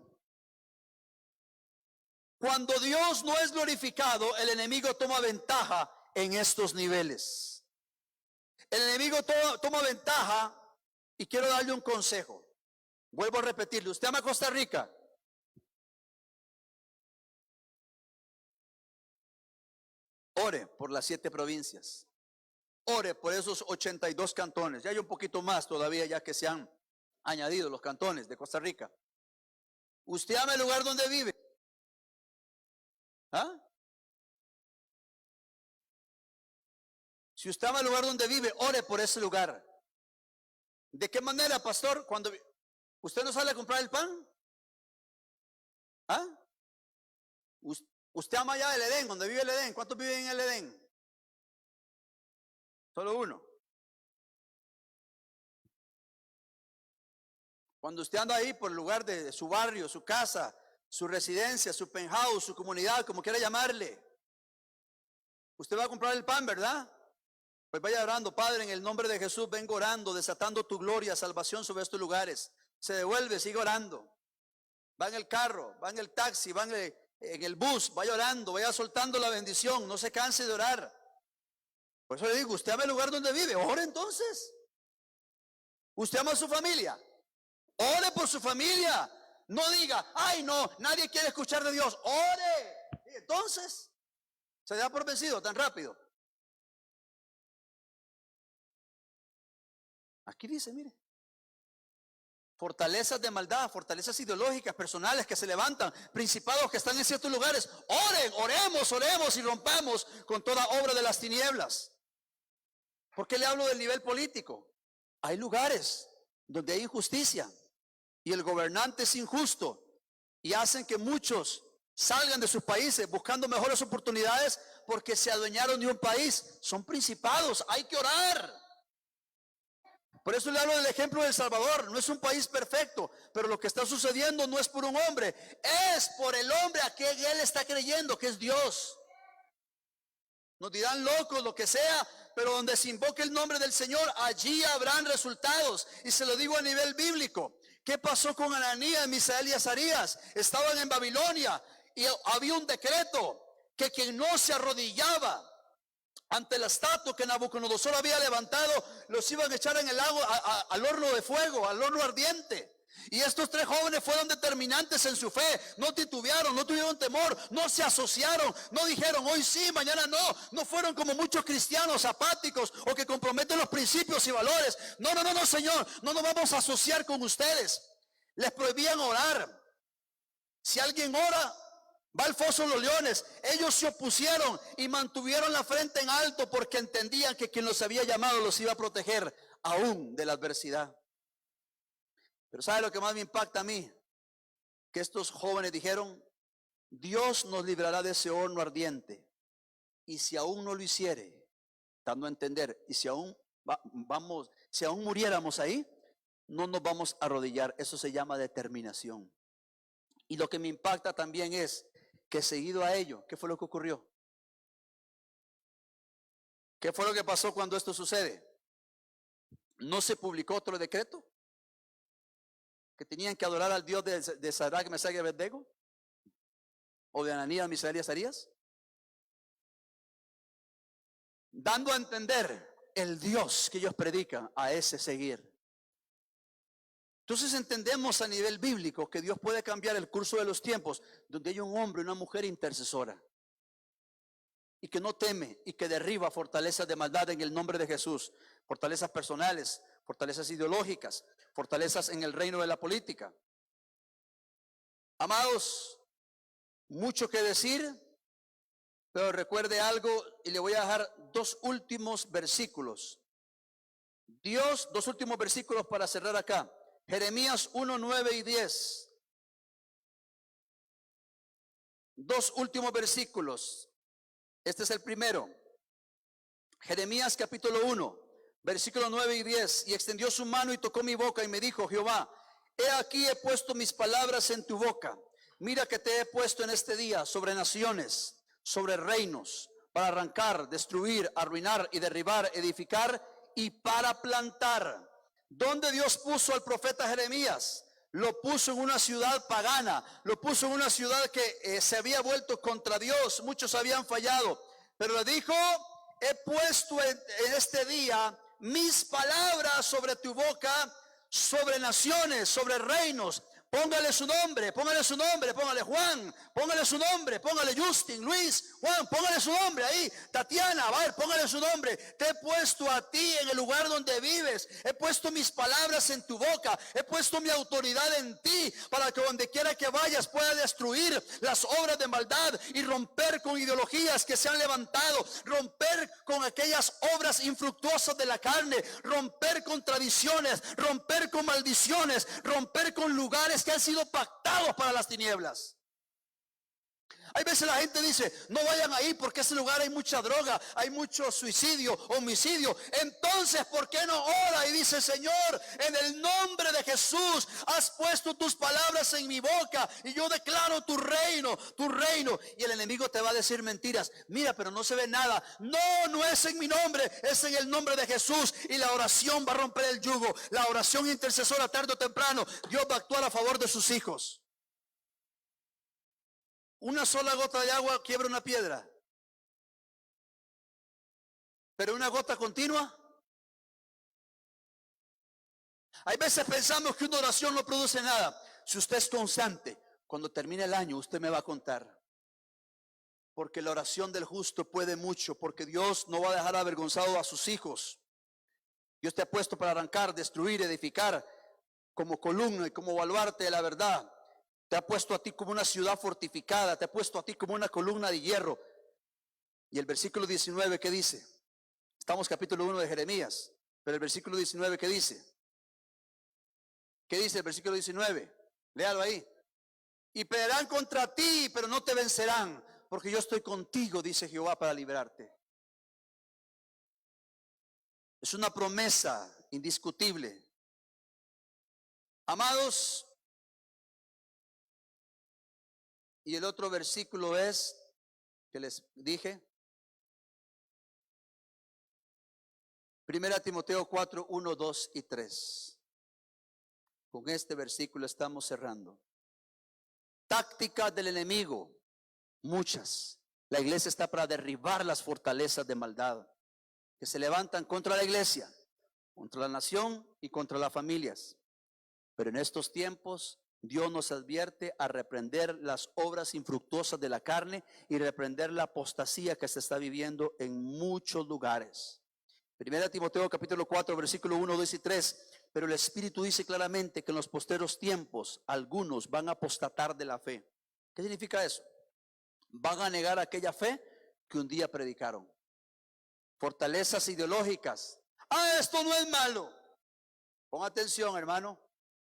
Cuando Dios no es glorificado, el enemigo toma ventaja en estos niveles. El enemigo toma ventaja, y quiero darle un consejo. Vuelvo a repetirle, ¿usted ama Costa Rica? Ore por las 7 provincias. Ore por esos 82 cantones. Ya hay un poquito más todavía ya que se han añadido los cantones de Costa Rica. ¿Usted ama el lugar donde vive? ¿Ah? Si usted ama el lugar donde vive, ore por ese lugar. ¿De qué manera, pastor? Cuando usted no sale a comprar el pan. ¿Ah? Usted ama allá el Edén, donde vive el Edén. ¿Cuántos viven en el Edén? Solo uno. Cuando usted anda ahí por el lugar de su barrio, su casa, su residencia, su penthouse, su comunidad, como quiera llamarle, usted va a comprar el pan, ¿verdad? Pues vaya orando, Padre, en el nombre de Jesús, vengo orando, desatando tu gloria, salvación sobre estos lugares. Se devuelve, sigue orando. Va en el carro, va en el taxi, va en el bus, vaya orando, vaya soltando la bendición, no se canse de orar. Por eso le digo, usted ama el lugar donde vive, ore entonces. Usted ama a su familia, ore por su familia. No diga, ay no, nadie quiere escuchar de Dios, ore. Y entonces, se da por vencido tan rápido. Aquí dice, mire, fortalezas de maldad, fortalezas ideológicas, personales que se levantan, principados que están en ciertos lugares. Oren, oremos y rompamos con toda obra de las tinieblas. ¿Por qué le hablo del nivel político? Hay lugares donde hay injusticia y el gobernante es injusto y hacen que muchos salgan de sus países buscando mejores oportunidades porque se adueñaron de un país. Son principados, hay que orar. Por eso le hablo del ejemplo de El Salvador. No es un país perfecto, pero lo que está sucediendo no es por un hombre, es por el hombre a quien él está creyendo, que es Dios. Nos dirán locos, lo que sea, pero donde se invoque el nombre del Señor, allí habrán resultados. Y se lo digo a nivel bíblico. ¿Qué pasó con Ananías, Misael y Azarías? Estaban en Babilonia y había un decreto que quien no se arrodillaba ante la estatua que Nabucodonosor había levantado, los iban a echar en el lago, al horno de fuego, al horno ardiente. Y estos 3 jóvenes fueron determinantes en su fe, no titubearon, no tuvieron temor, no se asociaron, no dijeron hoy sí, mañana no. No fueron como muchos cristianos apáticos o que comprometen los principios y valores. No, no, no, no, Señor, no nos vamos a asociar con ustedes. Les prohibían orar. Si alguien ora, va al foso de los leones. Ellos se opusieron y mantuvieron la frente en alto porque entendían que quien los había llamado los iba a proteger aún de la adversidad. Pero ¿sabe lo que más me impacta a mí? Que estos jóvenes dijeron: Dios nos librará de ese horno ardiente. Y si aún no lo hiciere, dando a entender, y si aún si aún muriéramos ahí, no nos vamos a arrodillar. Eso se llama determinación. Y lo que me impacta también es que seguido a ello, ¿qué fue lo que ocurrió? ¿Qué fue lo que pasó cuando esto sucede? ¿No se publicó otro decreto? Que tenían que adorar al Dios de Sadrach, Mesach y Abednego, o de Ananías, Misael y Azarías, dando a entender el Dios que ellos predican, a ese seguir. Entonces entendemos a nivel bíblico que Dios puede cambiar el curso de los tiempos, donde hay un hombre y una mujer intercesora, y que no teme y que derriba fortalezas de maldad en el nombre de Jesús, fortalezas personales, fortalezas ideológicas, fortalezas en el reino de la política. Amados, mucho que decir, pero recuerde algo y le voy a dejar 2 últimos versículos. Dios, 2 últimos versículos para cerrar acá. Jeremías 1, 9 y 10. 2 últimos versículos. Este es el primero. Jeremías capítulo 1, versículos 9 y 10. Y extendió su mano y tocó mi boca y me dijo: Jehová, he aquí he puesto mis palabras en tu boca. Mira que te he puesto en este día sobre naciones, sobre reinos, para arrancar, destruir, arruinar y derribar, edificar y para plantar. ¿Dónde Dios puso al profeta Jeremías? Lo puso en una ciudad pagana, lo puso en una ciudad que se había vuelto contra Dios. Muchos habían fallado, pero le dijo: he puesto en este día mis palabras sobre tu boca, sobre naciones, sobre reinos. Póngale su nombre, póngale su nombre, póngale Juan, póngale su nombre, póngale Justin, Luis, Juan, póngale su nombre ahí, Tatiana, a ver, póngale su nombre. Te he puesto a ti en el lugar donde vives, he puesto mis palabras en tu boca, he puesto mi autoridad en ti, para que donde quiera que vayas pueda destruir las obras de maldad y romper con ideologías que se han levantado, romper con aquellas obras infructuosas de la carne, romper con tradiciones, romper con maldiciones, romper con lugares que han sido pactados para las tinieblas. Hay veces la gente dice: no vayan ahí porque ese lugar hay mucha droga, hay mucho suicidio, homicidio. Entonces, ¿por qué no ora y dice: Señor, en el nombre de Jesús has puesto tus palabras en mi boca y yo declaro tu reino, tu reino? Y el enemigo te va a decir mentiras. Mira, pero no se ve nada. No, no es en mi nombre, es en el nombre de Jesús. Y la oración va a romper el yugo. La oración intercesora, tarde o temprano, Dios va a actuar a favor de sus hijos. Una sola gota de agua quiebra una piedra, pero una gota continua. Hay veces pensamos que una oración no produce nada. Si usted es constante, cuando termine el año usted me va a contar, porque la oración del justo puede mucho, porque Dios no va a dejar avergonzado a sus hijos. Dios te ha puesto para arrancar, destruir, edificar, como columna y como baluarte de la verdad. Te ha puesto a ti como una ciudad fortificada, te ha puesto a ti como una columna de hierro. Y el versículo 19, ¿qué dice? Estamos capítulo 1 de Jeremías, pero el versículo 19, ¿qué dice? ¿Qué dice el versículo 19? Léalo ahí. Y pelearán contra ti, pero no te vencerán, porque yo estoy contigo, dice Jehová, para liberarte. Es una promesa indiscutible. Amados, y el otro versículo es, que les dije, 1 Timoteo 4, 1, 2 y 3. Con este versículo estamos cerrando. Tácticas del enemigo, muchas. La iglesia está para derribar las fortalezas de maldad que se levantan contra la iglesia, contra la nación y contra las familias. Pero en estos tiempos Dios nos advierte a reprender las obras infructuosas de la carne y reprender la apostasía que se está viviendo en muchos lugares. Primera Timoteo capítulo 4 versículo 1, 2 y 3. Pero el Espíritu dice claramente que en los posteros tiempos algunos van a apostatar de la fe. ¿Qué significa eso? Van a negar aquella fe que un día predicaron. Fortalezas ideológicas. Esto no es malo. Pon atención, hermano.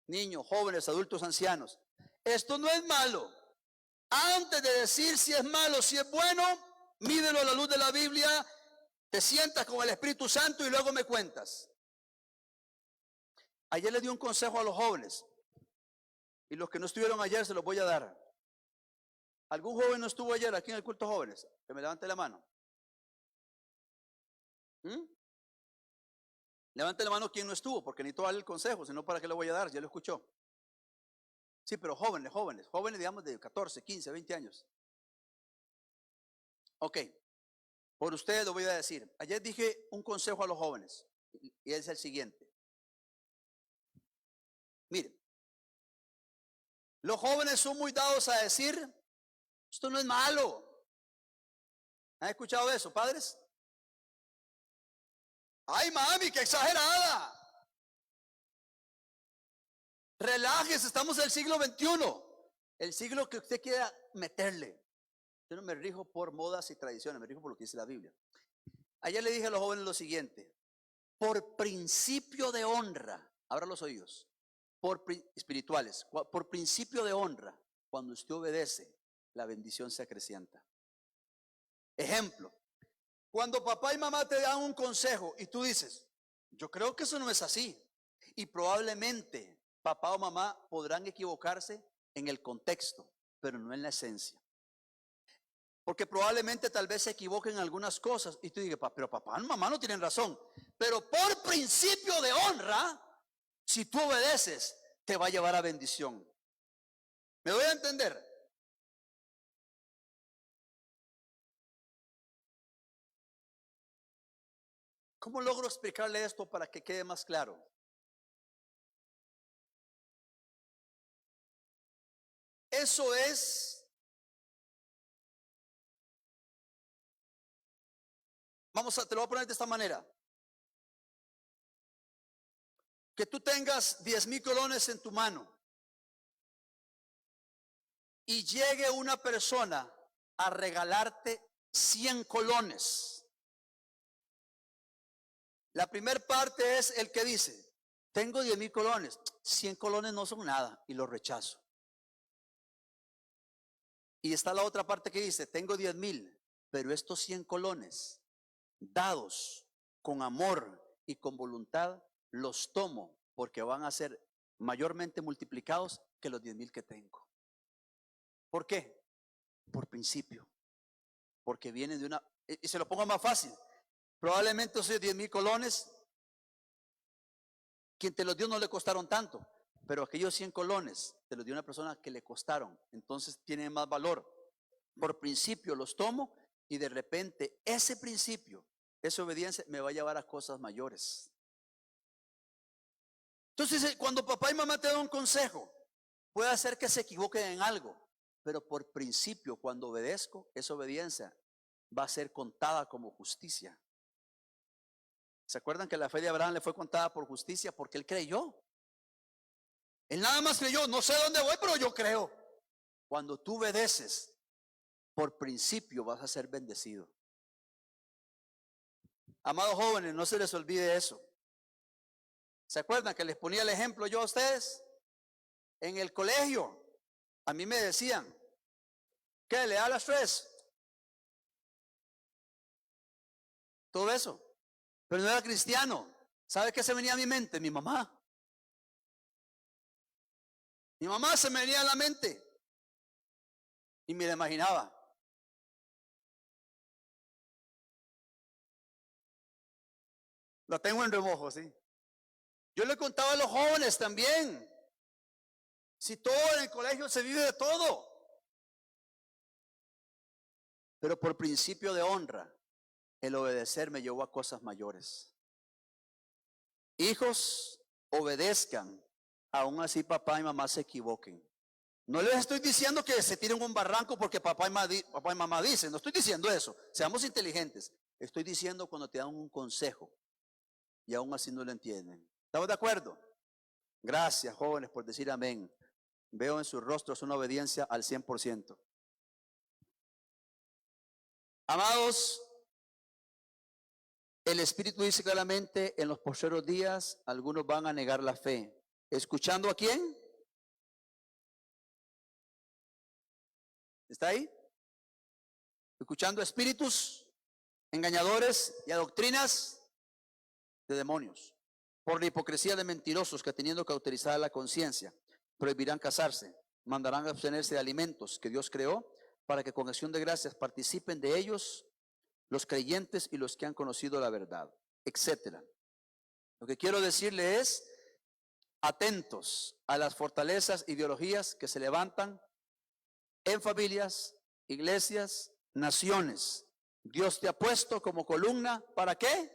Niños, jóvenes, adultos, ancianos. Esto no es malo. Antes de decir si es malo, si es bueno, mídelo a la luz de la Biblia. Te sientas con el Espíritu Santo y luego me cuentas. Ayer le di un consejo a los jóvenes. Y los que no estuvieron ayer se los voy a dar. ¿Algún joven no estuvo ayer aquí en el culto de jóvenes? Que me levante la mano. Levante la mano quien no estuvo, porque necesito darle el consejo, sino para qué le voy a dar, ya lo escuchó. Sí, pero jóvenes, digamos de 14, 15, 20 años. Ok, por ustedes lo voy a decir. Ayer dije un consejo a los jóvenes, y es el siguiente. Miren, los jóvenes son muy dados a decir, esto no es malo. ¿Han escuchado eso, padres? Ay, mami, qué exagerada. Relájese, estamos en el siglo XXI. El siglo que usted quiera meterle. Yo no me rijo por modas y tradiciones, me rijo por lo que dice la Biblia. Ayer le dije a los jóvenes lo siguiente. Por principio de honra, abra los oídos, espirituales, por principio de honra, cuando usted obedece, la bendición se acrecienta. Ejemplo, cuando papá y mamá te dan un consejo y tú dices, yo creo que eso no es así. Y probablemente papá o mamá podrán equivocarse en el contexto, pero no en la esencia. Porque probablemente tal vez se equivoquen en algunas cosas y tú digas, pero papá y mamá no tienen razón. Pero por principio de honra, si tú obedeces, te va a llevar a bendición. ¿Me doy a entender? ¿Cómo logro explicarle esto para que quede más claro? Eso es, te lo voy a poner de esta manera. Que tú tengas 10,000 colones en tu mano y llegue una persona a regalarte 100 colones. La primera parte es el que dice, tengo 10,000 colones, 100 colones no son nada y lo rechazo. Y está la otra parte que dice, tengo 10,000, pero estos 100 colones dados con amor y con voluntad, los tomo porque van a ser mayormente multiplicados que los 10,000 que tengo. ¿Por qué? Por principio. Porque viene de una, y se lo pongo más fácil, probablemente esos 10,000 colones, quien te los dio no le costaron tanto, pero aquellos 100 colones te los dio una persona que le costaron, entonces tienen más valor. Por principio los tomo y de repente ese principio, esa obediencia me va a llevar a cosas mayores. Entonces cuando papá y mamá te dan un consejo, puede hacer que se equivoquen en algo, pero por principio cuando obedezco, esa obediencia va a ser contada como justicia. ¿Se acuerdan que la fe de Abraham le fue contada por justicia? Porque él creyó. Él nada más creyó, no sé dónde voy, pero yo creo. Cuando tú obedeces, por principio vas a ser bendecido. Amados jóvenes, no se les olvide eso. ¿Se acuerdan que les ponía el ejemplo yo a ustedes? En el colegio, a mí me decían, ¿qué le da las 3? Todo eso. Pero no era cristiano. ¿Sabe qué se venía a mi mente? Mi mamá. Mi mamá se me venía a la mente. Y me la imaginaba. La tengo en remojo, sí. Yo le contaba a los jóvenes también. Si todo en el colegio se vive de todo. Pero por principio de honra, el obedecer me llevó a cosas mayores. Hijos, obedezcan, aún así papá y mamá se equivoquen. No les estoy diciendo que se tiren un barranco porque papá y mamá dicen, no estoy diciendo eso, seamos inteligentes. Estoy diciendo cuando te dan un consejo y aún así no lo entienden. ¿Estamos de acuerdo? Gracias, jóvenes, por decir amén. Veo en sus rostros una obediencia al 100%. Amados, el Espíritu dice claramente, en los postreros días algunos van a negar la fe. ¿Escuchando a quién? ¿Está ahí? Escuchando a espíritus engañadores y a doctrinas de demonios, por la hipocresía de mentirosos que, teniendo cauterizada la conciencia, prohibirán casarse, mandarán abstenerse de alimentos que Dios creó, para que con acción de gracias participen de ellos los creyentes y los que han conocido la verdad, etcétera. Lo que quiero decirle es, atentos a las fortalezas, ideologías que se levantan en familias, iglesias, naciones. Dios te ha puesto como columna, ¿para qué?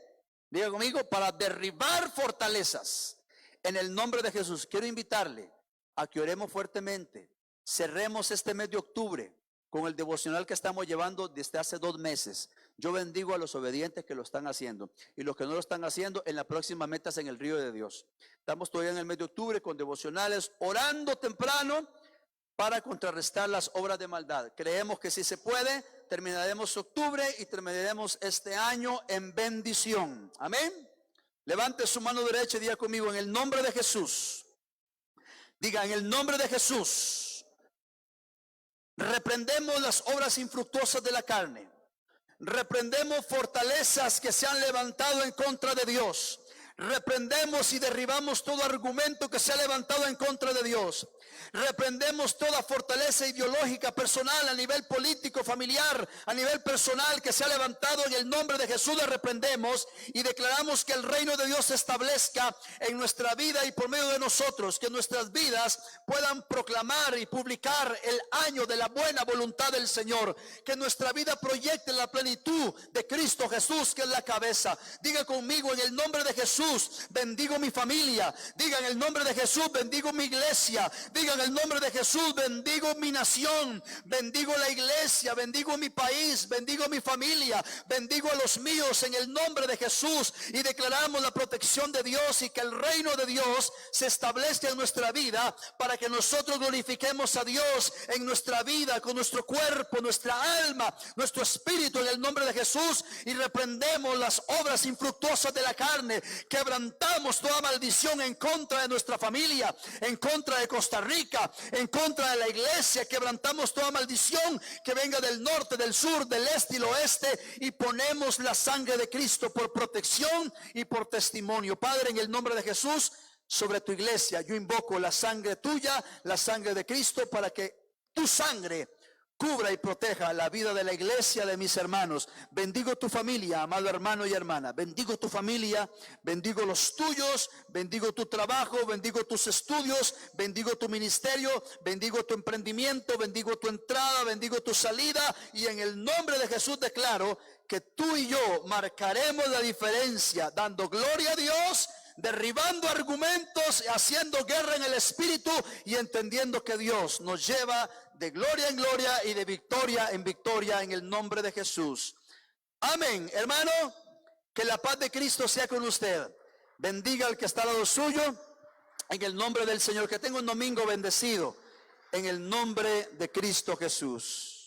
Diga conmigo, para derribar fortalezas. En el nombre de Jesús, quiero invitarle a que oremos fuertemente. Cerremos este mes de octubre con el devocional que estamos llevando desde hace 2 meses. Yo bendigo a los obedientes que lo están haciendo, y los que no lo están haciendo, en la próxima metas en el río de Dios. Estamos todavía en el mes de octubre con devocionales, orando temprano para contrarrestar las obras de maldad. Creemos que si se puede, terminaremos octubre y terminaremos este año en bendición. Amén. Levante su mano derecha y diga conmigo, en el nombre de Jesús. Diga, en el nombre de Jesús, reprendemos las obras infructuosas de la carne. Reprendemos fortalezas que se han levantado en contra de Dios. Reprendemos y derribamos todo argumento que se ha levantado en contra de Dios. Reprendemos toda fortaleza ideológica personal, a nivel político, familiar, a nivel personal, que se ha levantado. En el nombre de Jesús la reprendemos y declaramos que el reino de Dios se establezca en nuestra vida y por medio de nosotros, que nuestras vidas puedan proclamar y publicar el año de la buena voluntad del Señor, que nuestra vida proyecte la plenitud de Cristo Jesús, que es la cabeza. Diga conmigo, en el nombre de Jesús bendigo mi familia. Diga, en el nombre de Jesús bendigo mi iglesia. Diga, en el nombre de Jesús bendigo mi nación, bendigo la iglesia, bendigo mi país, bendigo mi familia, bendigo a los míos en el nombre de Jesús. Y declaramos la protección de Dios y que el reino de Dios se establezca en nuestra vida, para que nosotros glorifiquemos a Dios en nuestra vida, con nuestro cuerpo, nuestra alma, nuestro espíritu, en el nombre de Jesús. Y reprendemos las obras infructuosas de la carne, quebrantamos toda maldición en contra de nuestra familia, en contra de Costa Rica, en contra de la iglesia. Quebrantamos toda maldición que venga del norte, del sur, del este y el oeste, y ponemos la sangre de Cristo por protección y por testimonio. Padre, en el nombre de Jesús, sobre tu iglesia yo invoco la sangre tuya, la sangre de Cristo, para que tu sangre cubra y proteja la vida de la iglesia, de mis hermanos. Bendigo tu familia, amado hermano y hermana. Bendigo tu familia, bendigo los tuyos, bendigo tu trabajo, bendigo tus estudios, bendigo tu ministerio, bendigo tu emprendimiento, bendigo tu entrada, bendigo tu salida. Y en el nombre de Jesús declaro que tú y yo marcaremos la diferencia, dando gloria a Dios, derribando argumentos, haciendo guerra en el espíritu y entendiendo que Dios nos lleva de gloria en gloria y de victoria en victoria, en el nombre de Jesús. Amén. Hermano, que la paz de Cristo sea con usted. Bendiga al que está al lado suyo, en el nombre del Señor. Que tenga un domingo bendecido, en el nombre de Cristo Jesús.